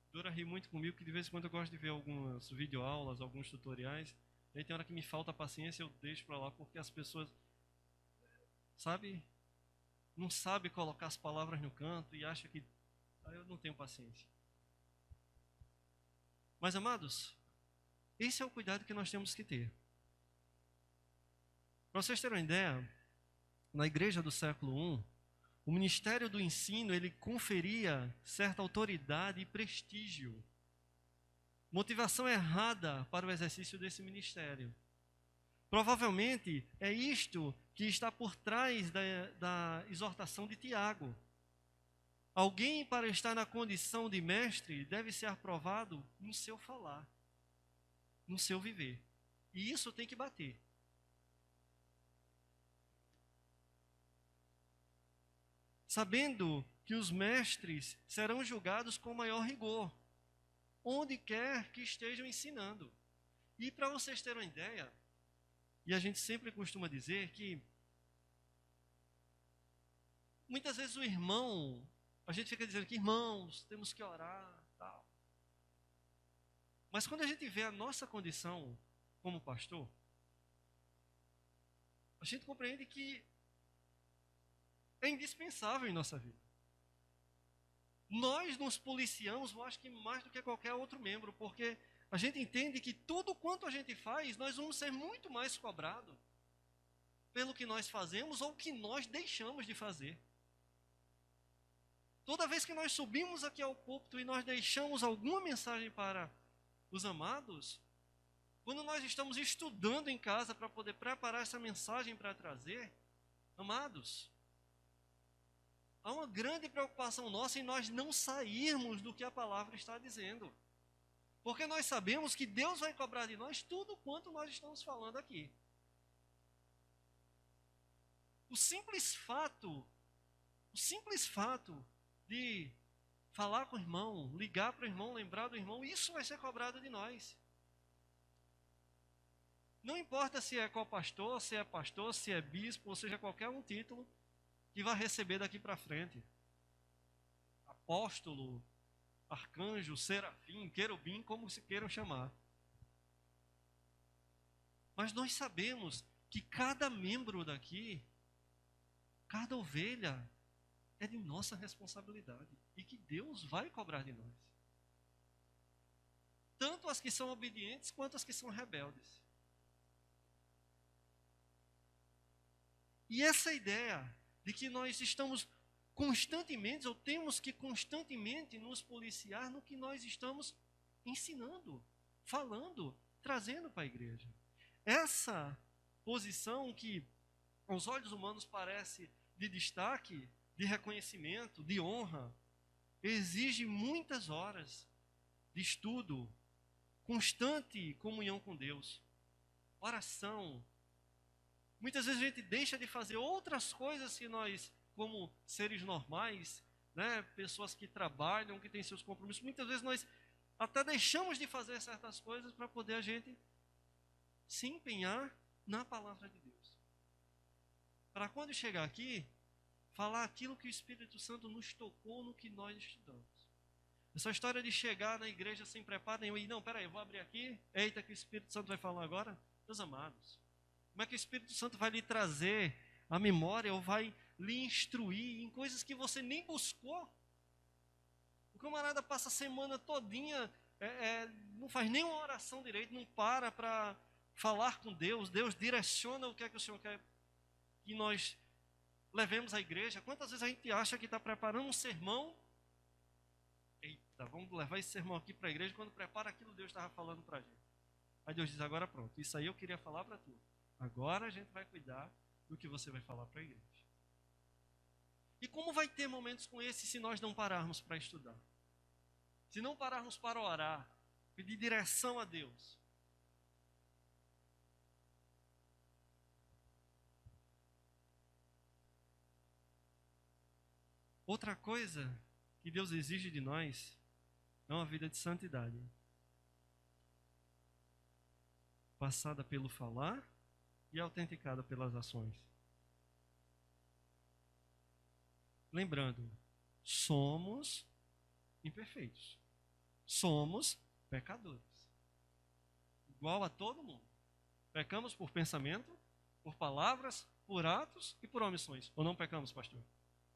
Dora ri muito comigo, que de vez em quando eu gosto de ver algumas videoaulas, alguns tutoriais. E aí tem hora que me falta paciência, eu deixo para lá, porque as pessoas, sabe, não sabem colocar as palavras no canto e acham que eu não tenho paciência. Mas, amados, esse é o cuidado que nós temos que ter. Para vocês terem uma ideia, na igreja do século I, o ministério do ensino, ele conferia certa autoridade e prestígio. Motivação errada para o exercício desse ministério. Provavelmente é isto que está por trás da exortação de Tiago. Alguém, para estar na condição de mestre, deve ser aprovado no seu falar, no seu viver. E isso tem que bater. Sabendo que os mestres serão julgados com maior rigor, onde quer que estejam ensinando. E para vocês terem uma ideia, e a gente sempre costuma dizer que muitas vezes o irmão, a gente fica dizendo que irmãos, temos que orar, tal. Mas quando a gente vê a nossa condição como pastor, a gente compreende que é indispensável em nossa vida. Nós nos policiamos, eu acho que mais do que qualquer outro membro, porque a gente entende que tudo quanto a gente faz, nós vamos ser muito mais cobrados pelo que nós fazemos ou que nós deixamos de fazer. Toda vez que nós subimos aqui ao púlpito e nós deixamos alguma mensagem para os amados, quando nós estamos estudando em casa para poder preparar essa mensagem para trazer, amados, há uma grande preocupação nossa em nós não sairmos do que a palavra está dizendo. Porque nós sabemos que Deus vai cobrar de nós tudo quanto nós estamos falando aqui. O simples fato de falar com o irmão, ligar para o irmão, lembrar do irmão, isso vai ser cobrado de nós. Não importa se é co-pastor, se é bispo, ou seja, qualquer um título que vai receber daqui para frente. Apóstolo, arcanjo, serafim, querubim, como se queiram chamar. Mas nós sabemos que cada membro daqui, cada ovelha, é de nossa responsabilidade e que Deus vai cobrar de nós. Tanto as que são obedientes quanto as que são rebeldes. E essa ideia de que nós estamos constantemente, ou temos que constantemente nos policiar no que nós estamos ensinando, falando, trazendo para a igreja. Essa posição que aos olhos humanos parece de destaque, de reconhecimento, de honra, exige muitas horas de estudo, constante comunhão com Deus, oração. Muitas vezes a gente deixa de fazer outras coisas que nós, como seres normais, né, pessoas que trabalham, que têm seus compromissos, muitas vezes nós Até deixamos de fazer certas coisas para poder a gente se empenhar na palavra de Deus. Para quando chegar aqui, falar aquilo que o Espírito Santo nos tocou no que nós estudamos. Essa história de chegar na igreja sem preparo nenhum e não, peraí, eu vou abrir aqui, eita que o Espírito Santo vai falar agora. Meus amados, como é que o Espírito Santo vai lhe trazer a memória ou vai lhe instruir em coisas que você nem buscou? O camarada passa a semana todinha, não faz nenhuma oração direito, não para falar com Deus. Deus direciona o que é que o Senhor quer que nós levemos à igreja. Quantas vezes a gente acha que está preparando um sermão? Eita, vamos levar esse sermão aqui para a igreja. Quando prepara aquilo, Deus estava falando para a gente. Aí Deus diz, agora pronto, isso aí eu queria falar para tu. Agora a gente vai cuidar do que você vai falar para a igreja. E como vai ter momentos com esse se nós não pararmos para estudar? Se não pararmos para orar, pedir direção a Deus? Outra coisa que Deus exige de nós é uma vida de santidade, passada pelo falar e autenticada pelas ações. Lembrando, somos imperfeitos. Somos pecadores. Igual a todo mundo. Pecamos por pensamento, por palavras, por atos e por omissões. Ou não pecamos, pastor?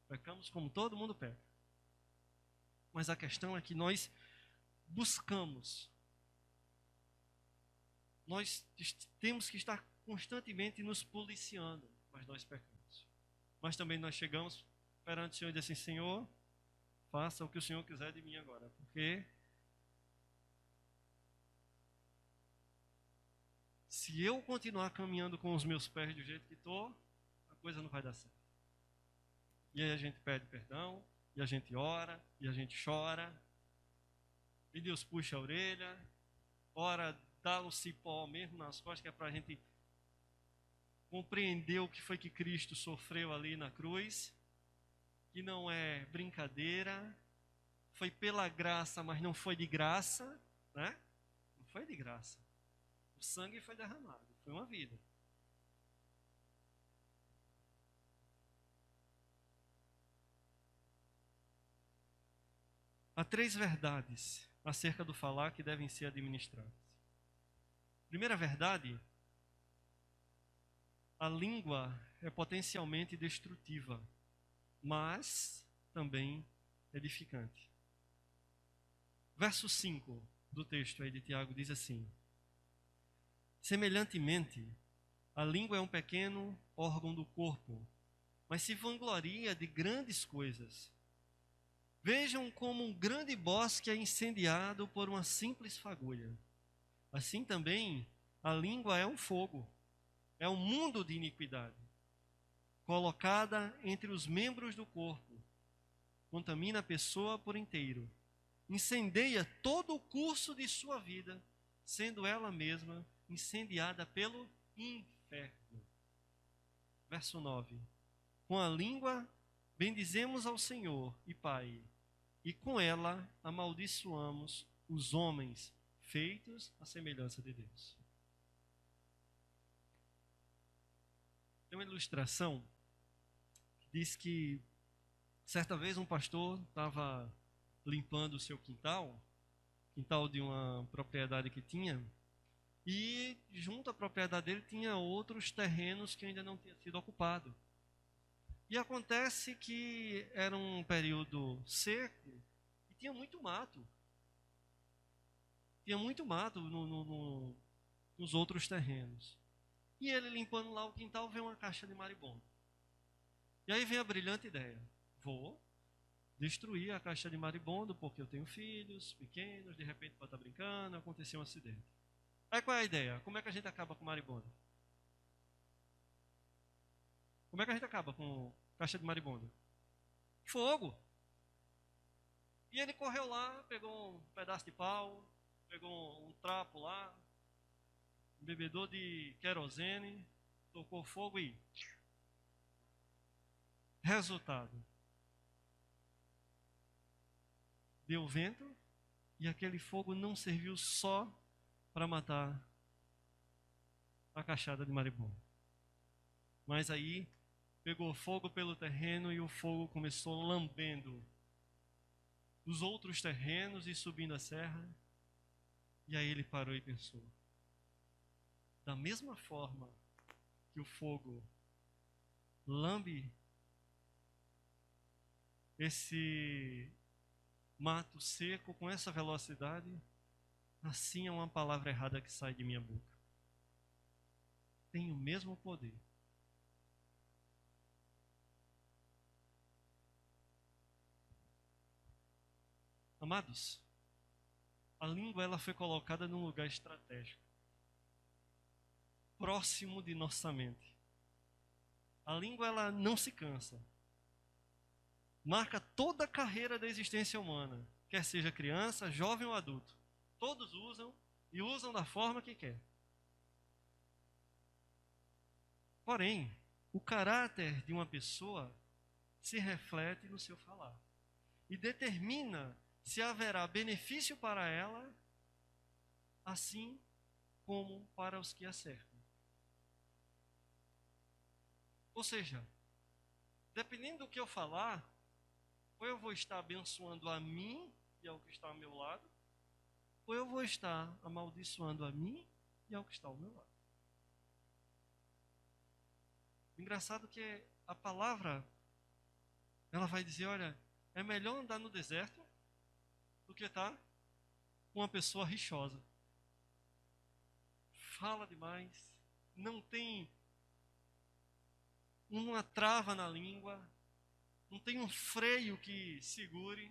Pecamos como todo mundo peca. Mas a questão é que nós buscamos. Nós temos que estar constantemente nos policiando, mas nós pecamos. Mas também nós chegamos perante o Senhor e dizemos assim, Senhor, faça o que o Senhor quiser de mim agora, porque se eu continuar caminhando com os meus pés do jeito que estou, a coisa não vai dar certo. E aí a gente pede perdão, e a gente ora, e a gente chora, e Deus puxa a orelha, ora dá um cipó mesmo nas costas, que é para a gente compreender o que foi que Cristo sofreu ali na cruz, que não é brincadeira, foi pela graça, mas não foi de graça, né? Não foi de graça. O sangue foi derramado, foi uma vida. Há 3 verdades acerca do falar que devem ser administradas. Primeira verdade, a língua é potencialmente destrutiva, mas também edificante. Verso 5 do texto aí de Tiago diz assim: semelhantemente, a língua é um pequeno órgão do corpo, mas se vangloria de grandes coisas. Vejam como um grande bosque é incendiado por uma simples fagulha. Assim também, a língua é um fogo, é um mundo de iniquidade, colocada entre os membros do corpo, contamina a pessoa por inteiro, incendeia todo o curso de sua vida, sendo ela mesma incendiada pelo inferno. Verso 9: com a língua bendizemos ao Senhor e Pai, e com ela amaldiçoamos os homens feitos à semelhança de Deus. Tem uma ilustração que diz que certa vez um pastor estava limpando o seu quintal de uma propriedade que tinha, e junto à propriedade dele tinha outros terrenos que ainda não tinham sido ocupados. E acontece que era um período seco e tinha muito mato. Tinha muito mato nos outros terrenos. E ele limpando lá o quintal, vê uma caixa de marimbondo. E aí vem a brilhante ideia: vou destruir a caixa de marimbondo porque eu tenho filhos pequenos, de repente pode estar brincando, aconteceu um acidente. Aí qual é a ideia? Como é que a gente acaba com marimbondo? Como é que a gente acaba com caixa de marimbondo? Fogo! E ele correu lá, pegou um pedaço de pau, pegou um trapo lá, um bebedor de querosene, tocou fogo e... resultado: deu vento E aquele fogo não serviu só para matar a cachada de Marebon. Mas aí pegou fogo pelo terreno e o fogo começou lambendo os outros terrenos e subindo a serra. E aí ele parou e pensou: da mesma forma que o fogo lambe esse mato seco com essa velocidade, assim é uma palavra errada que sai de minha boca. Tem o mesmo poder. Amados, a língua ela foi colocada num lugar estratégico, próximo de nossa mente. A língua ela não se cansa. Marca toda a carreira da existência humana, quer seja criança, jovem ou adulto. Todos usam e usam da forma que quer. Porém, o caráter de uma pessoa se reflete no seu falar e determina se haverá benefício para ela, assim como para os que a cercam. Ou seja, dependendo do que eu falar, ou eu vou estar abençoando a mim e ao que está ao meu lado, ou eu vou estar amaldiçoando a mim e ao que está ao meu lado. Engraçado que a palavra, ela vai dizer, olha, é melhor andar no deserto do que estar com uma pessoa rixosa. Fala demais, não tem uma trava na língua, não tem um freio que segure,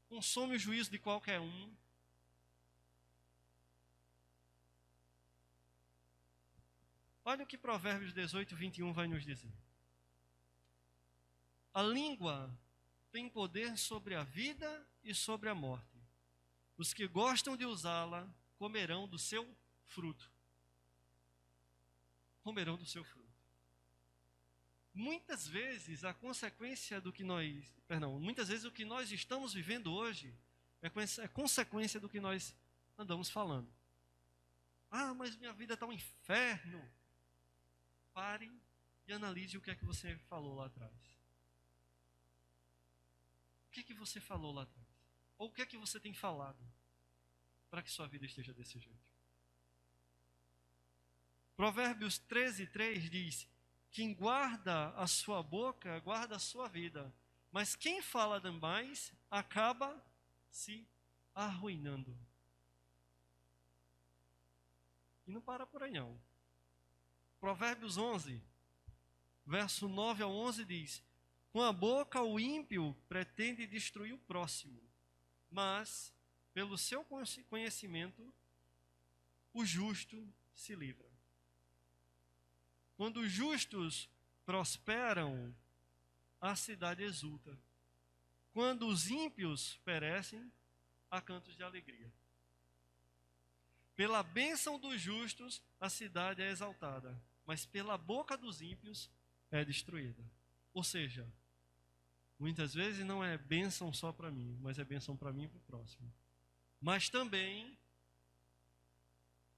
consome o juízo de qualquer um. Olha o que Provérbios 18, 21 vai nos dizer. A língua tem poder sobre a vida e sobre a morte. Os que gostam de usá-la comerão do seu fruto. Comerão do seu fruto. Muitas vezes a consequência do que muitas vezes o que nós estamos vivendo hoje é consequência do que nós andamos falando. Ah, mas minha vida está um inferno. Pare e analise o que é que você falou lá atrás. O que é que você falou lá atrás? Ou o que é que você tem falado para que sua vida esteja desse jeito? Provérbios 13, 3 diz: quem guarda a sua boca, guarda a sua vida. Mas quem fala demais, acaba se arruinando. E não para por aí não. Provérbios 11, verso 9 ao 11 diz: com a boca o ímpio pretende destruir o próximo, mas pelo seu conhecimento o justo se livra. Quando os justos prosperam, a cidade exulta. Quando os ímpios perecem, há cantos de alegria. Pela bênção dos justos, a cidade é exaltada, mas pela boca dos ímpios é destruída. Ou seja, muitas vezes não é bênção só para mim, mas é bênção para mim e para o próximo. Mas também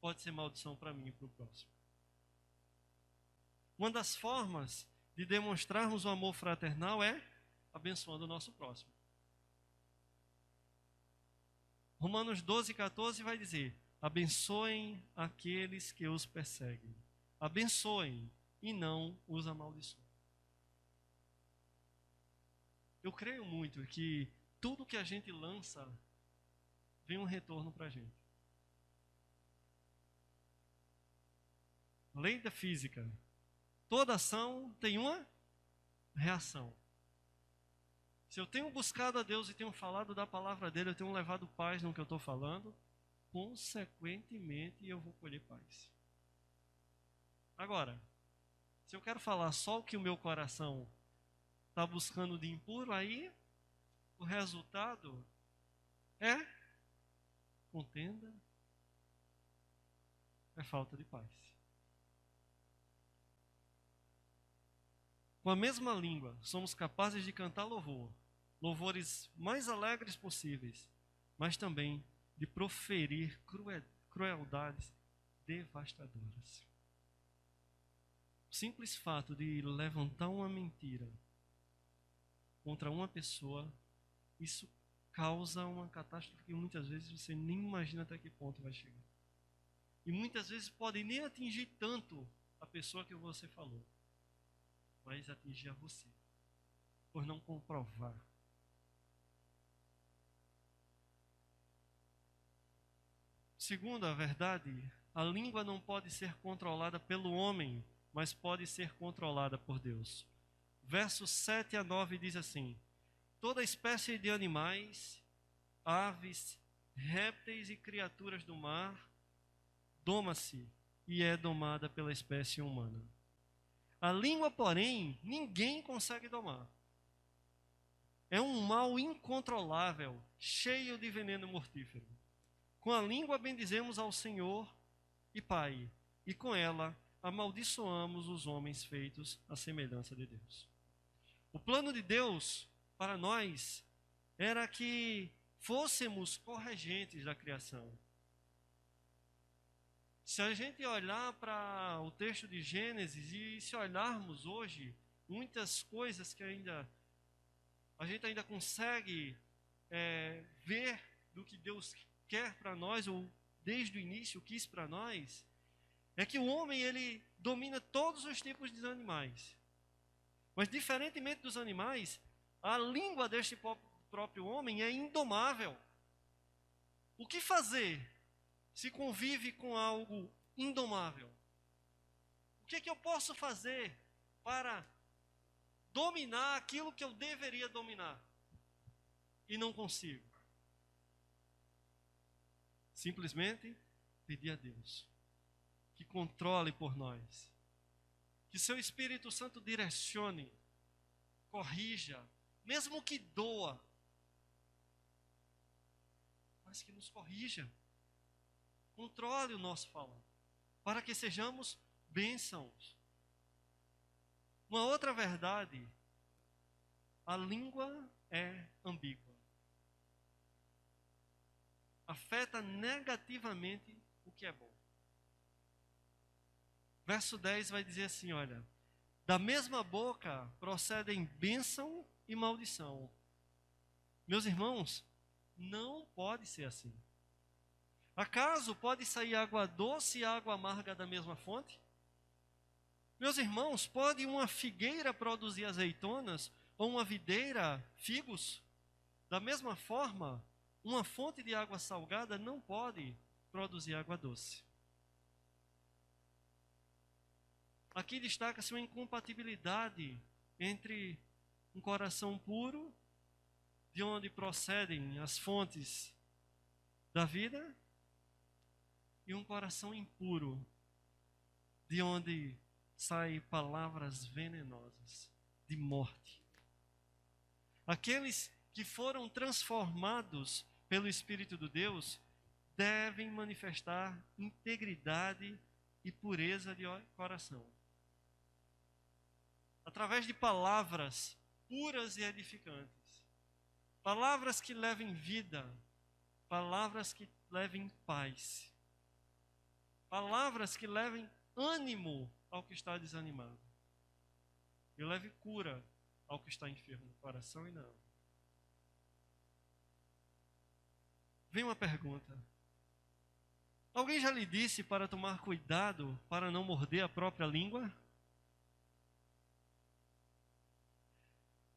pode ser maldição para mim e para o próximo. Uma das formas de demonstrarmos o amor fraternal é abençoando o nosso próximo. Romanos 12, 14 vai dizer: abençoem aqueles que os perseguem. Abençoem e não os amaldiçoem. Eu creio muito que tudo que a gente lança vem um retorno para a gente. Lei da física. Toda ação tem uma reação. Se eu tenho buscado a Deus e tenho falado da palavra dele, eu tenho levado paz no que eu estou falando, consequentemente eu vou colher paz. Agora, se eu quero falar só o que o meu coração está buscando de impuro, aí o resultado é contenda, é falta de paz. Com a mesma língua, somos capazes de cantar louvor, louvores mais alegres possíveis, mas também de proferir crueldades devastadoras. O simples fato de levantar uma mentira contra uma pessoa, isso causa uma catástrofe que muitas vezes você nem imagina até que ponto vai chegar. E muitas vezes pode nem atingir tanto a pessoa que você falou, mas atingir a você, por não comprovar. Segundo a verdade, a língua não pode ser controlada pelo homem, mas pode ser controlada por Deus. Versos 7 a 9 diz assim: toda espécie de animais, aves, répteis e criaturas do mar doma-se e é domada pela espécie humana. A língua, porém, ninguém consegue domar. É um mal incontrolável, cheio de veneno mortífero. Com a língua bendizemos ao Senhor e Pai, e com ela amaldiçoamos os homens feitos à semelhança de Deus. O plano de Deus para nós era que fôssemos corregentes da criação. Se a gente olhar para o texto de Gênesis e se olharmos hoje, muitas coisas que a gente ainda consegue ver do que Deus quer para nós, ou desde o início quis para nós, é que o homem ele domina todos os tipos de animais. Mas diferentemente dos animais, a língua deste próprio homem é indomável. O que fazer se convive com algo indomável? O que é que eu posso fazer para dominar aquilo que eu deveria dominar e não consigo? Simplesmente pedir a Deus que controle por nós, que seu Espírito Santo direcione, corrija, mesmo que doa, mas que nos corrija, controle o nosso falar, para que sejamos bênçãos. Uma outra verdade: a língua é ambígua. Afeta negativamente o que é bom. Verso 10 vai dizer assim, olha: da mesma boca procedem bênção e maldição. Meus irmãos, não pode ser assim. Acaso pode sair água doce e água amarga da mesma fonte? Meus irmãos, pode uma figueira produzir azeitonas ou uma videira figos? Da mesma forma, uma fonte de água salgada não pode produzir água doce. Aqui destaca-se uma incompatibilidade entre um coração puro, de onde procedem as fontes da vida, e um coração impuro, de onde saem palavras venenosas, de morte. Aqueles que foram transformados pelo Espírito de Deus devem manifestar integridade e pureza de coração, através de palavras puras e edificantes, palavras que levem vida, palavras que levem paz, palavras que levem ânimo ao que está desanimado, e leve cura ao que está enfermo no coração e na alma. Vem uma pergunta: alguém já lhe disse para tomar cuidado para não morder a própria língua?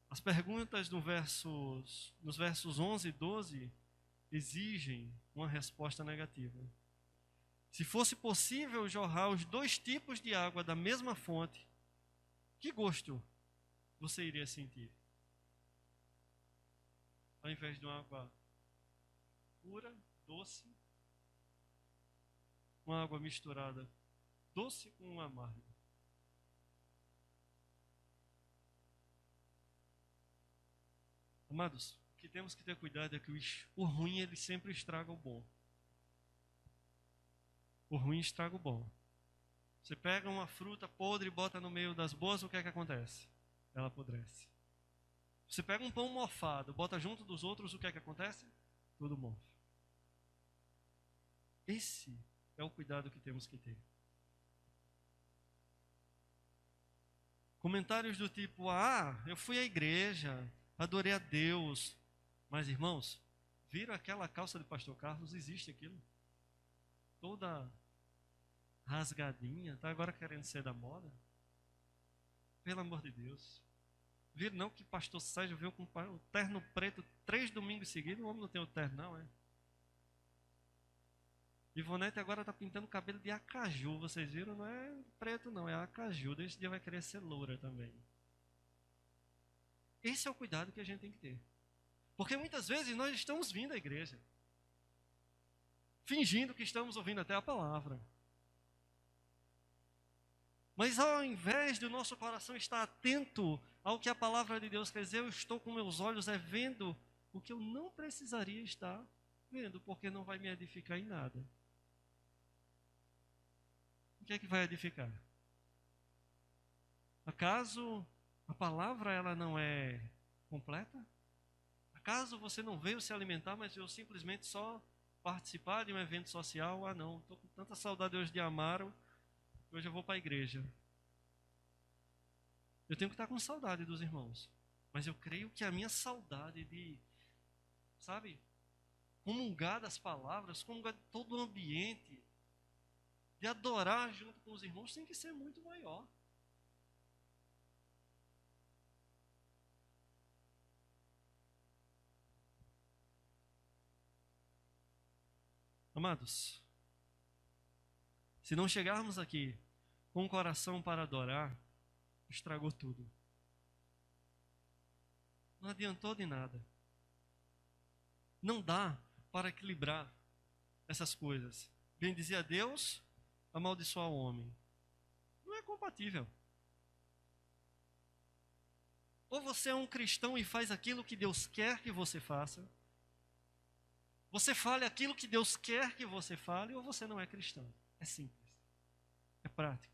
As perguntas nos versos 11 e 12 exigem uma resposta negativa. Se fosse possível jorrar os dois tipos de água da mesma fonte, que gosto você iria sentir? Ao invés de uma água pura, doce, uma água misturada, doce com um amargo. Amados, o que temos que ter cuidado é que o ruim ele sempre estraga o bom. O ruim estraga o bom. Você pega uma fruta podre e bota no meio das boas, o que é que acontece? Ela apodrece. Você pega um pão mofado, bota junto dos outros, o que é que acontece? Tudo mofa. Esse é o cuidado que temos que ter. Comentários do tipo, eu fui à igreja, adorei a Deus. Mas, irmãos, viram aquela calça de pastor Carlos? Existe aquilo? Toda rasgadinha, tá agora querendo ser da moda? Pelo amor de Deus. Viram não que pastor Sérgio veio com o terno preto 3 domingos seguidos? O homem não tem o terno, não, é? Ivonete agora está pintando o cabelo de acaju. Vocês viram? Não é preto, não, é acaju. Desse dia vai querer ser loura também. Esse é o cuidado que a gente tem que ter. Porque muitas vezes nós estamos vindo à igreja, fingindo que estamos ouvindo até a palavra. Mas ao invés do nosso coração estar atento ao que a palavra de Deus quer dizer, eu estou com meus olhos vendo o que eu não precisaria estar vendo, porque não vai me edificar em nada. O que é que vai edificar? Acaso a palavra ela não é completa? Acaso você não veio se alimentar, mas veio simplesmente só participar de um evento social? Não, estou com tanta saudade hoje de Amaro, hoje eu vou para a igreja. Eu tenho que estar com saudade dos irmãos. Mas eu creio que a minha saudade de, comungar das palavras, comungar de todo o ambiente, de adorar junto com os irmãos, tem que ser muito maior. Amados, se não chegarmos aqui com o coração para adorar, estragou tudo. Não adiantou de nada. Não dá para equilibrar essas coisas. Bendizer a Deus, amaldiçoar o homem. Não é compatível. Ou você é um cristão e faz aquilo que Deus quer que você faça. Você fale aquilo que Deus quer que você fale, ou você não é cristão. É simples. É prático.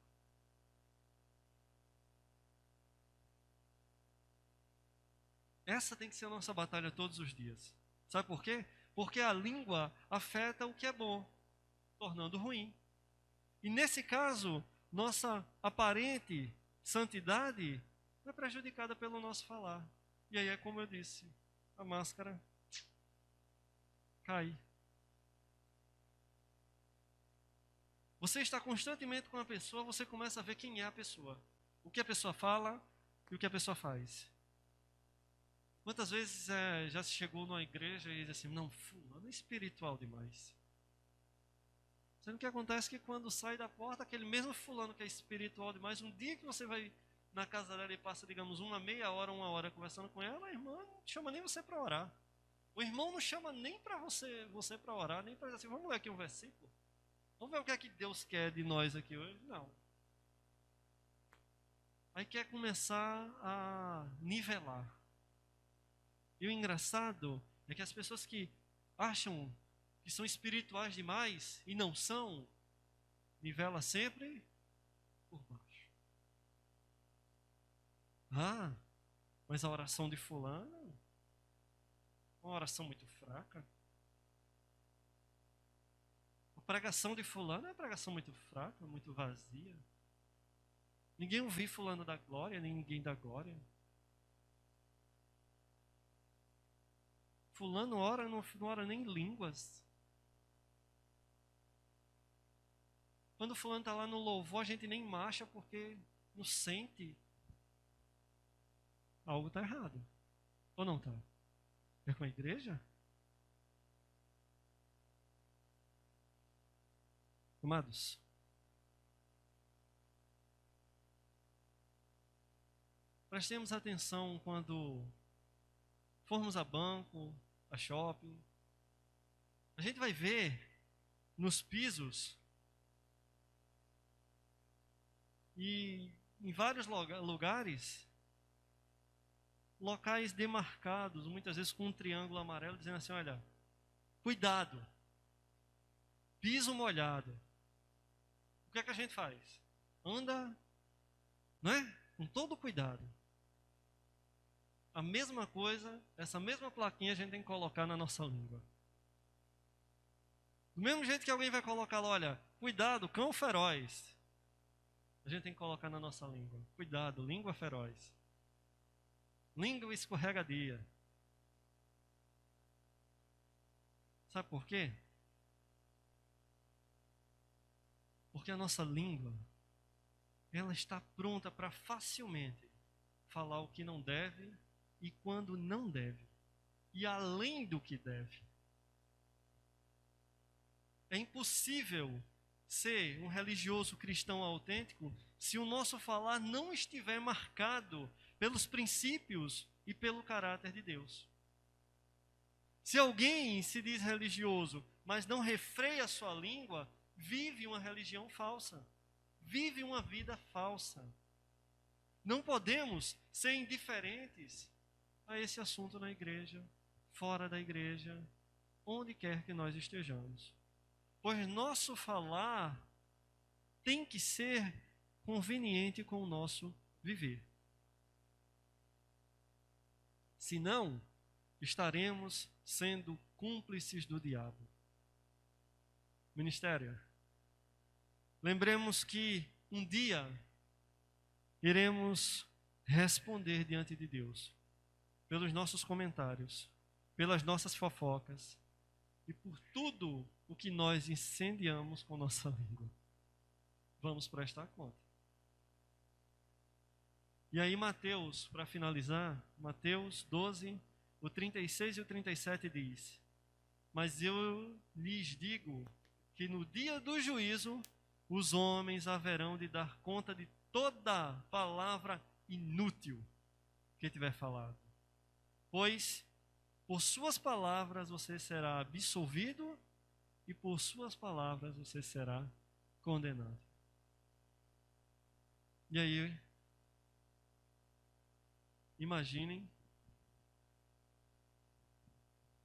Essa tem que ser a nossa batalha todos os dias. Sabe por quê? Porque a língua afeta o que é bom, tornando ruim. E nesse caso, nossa aparente santidade é prejudicada pelo nosso falar. E aí é como eu disse, a máscara cai. Você está constantemente com a pessoa, você começa a ver quem é a pessoa. O que a pessoa fala e o que a pessoa faz. Quantas vezes já se chegou numa igreja e diz assim, não, fulano é espiritual demais. Sendo que acontece que quando sai da porta, aquele mesmo fulano que é espiritual demais, um dia que você vai na casa dela e passa, digamos, uma meia hora, 1 hora conversando com ela, a irmã não chama nem você para orar. O irmão não chama nem para você para orar, nem para dizer assim, vamos ler aqui um versículo? Vamos ver o que é que Deus quer de nós aqui hoje? Não. Aí quer começar a nivelar. E o engraçado é que as pessoas que acham que são espirituais demais e não são, nivela sempre por baixo. Mas a oração de fulano é uma oração muito fraca. A pregação de fulano é uma pregação muito fraca, muito vazia. Ninguém ouviu fulano da glória, nem ninguém da glória. Fulano ora, não ora nem línguas. Quando fulano está lá no louvor, a gente nem marcha porque não sente. Algo está errado. Ou não está? É com a igreja? Amados, prestemos atenção quando formos a banco, a shopping. A gente vai ver nos pisos e em vários lugares, locais demarcados, muitas vezes com um triângulo amarelo, dizendo assim, olha, cuidado, piso molhado. O que é que a gente faz? Anda, não é? Com todo cuidado. a mesma coisa, essa mesma plaquinha a gente tem que colocar na nossa língua. Do mesmo jeito que alguém vai colocar lá, olha, cuidado, cão feroz. A gente tem que colocar na nossa língua. Cuidado, língua feroz. Língua escorregadia. Sabe por quê? Porque a nossa língua, ela está pronta para facilmente falar o que não deve e quando não deve. E além do que deve. É impossível ser um religioso cristão autêntico se o nosso falar não estiver marcado pelos princípios e pelo caráter de Deus. Se alguém se diz religioso, mas não refreia a sua língua, vive uma religião falsa, vive uma vida falsa. Não podemos ser indiferentes a esse assunto na igreja, fora da igreja, onde quer que nós estejamos. Pois nosso falar tem que ser conveniente com o nosso viver. Senão, estaremos sendo cúmplices do diabo. Ministério, lembremos que um dia iremos responder diante de Deus pelos nossos comentários, pelas nossas fofocas e por tudo o que nós incendiamos com nossa língua. Vamos prestar conta. E aí Mateus, para finalizar, Mateus 12, o 36 e o 37 diz: mas eu lhes digo que no dia do juízo os homens haverão de dar conta de toda palavra inútil que tiver falado. Pois por suas palavras você será absolvido e por suas palavras você será condenado. E aí, imaginem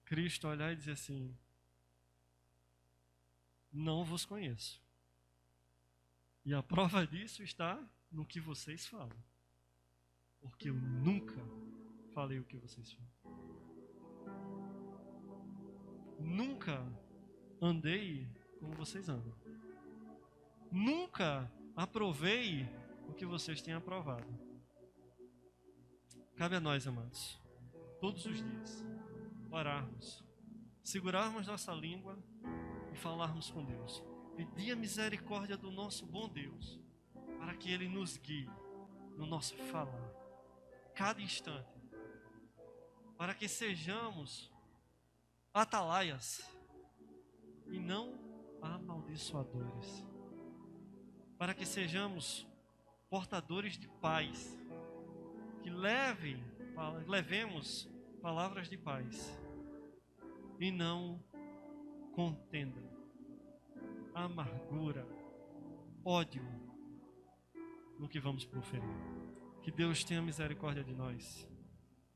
Cristo olhar e dizer assim: não vos conheço. E a prova disso está no que vocês falam. Porque eu nunca falei o que vocês falam. Nunca andei como vocês andam. Nunca aprovei o que vocês têm aprovado. Cabe a nós, amados, todos os dias, orarmos, segurarmos nossa língua e falarmos com Deus. Pedir a misericórdia do nosso bom Deus, para que Ele nos guie no nosso falar, cada instante, para que sejamos atalaias e não amaldiçoadores, para que sejamos portadores de paz, que levemos palavras de paz e não contenda, amargura, ódio no que vamos proferir. Que Deus tenha misericórdia de nós.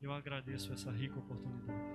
Eu agradeço essa rica oportunidade.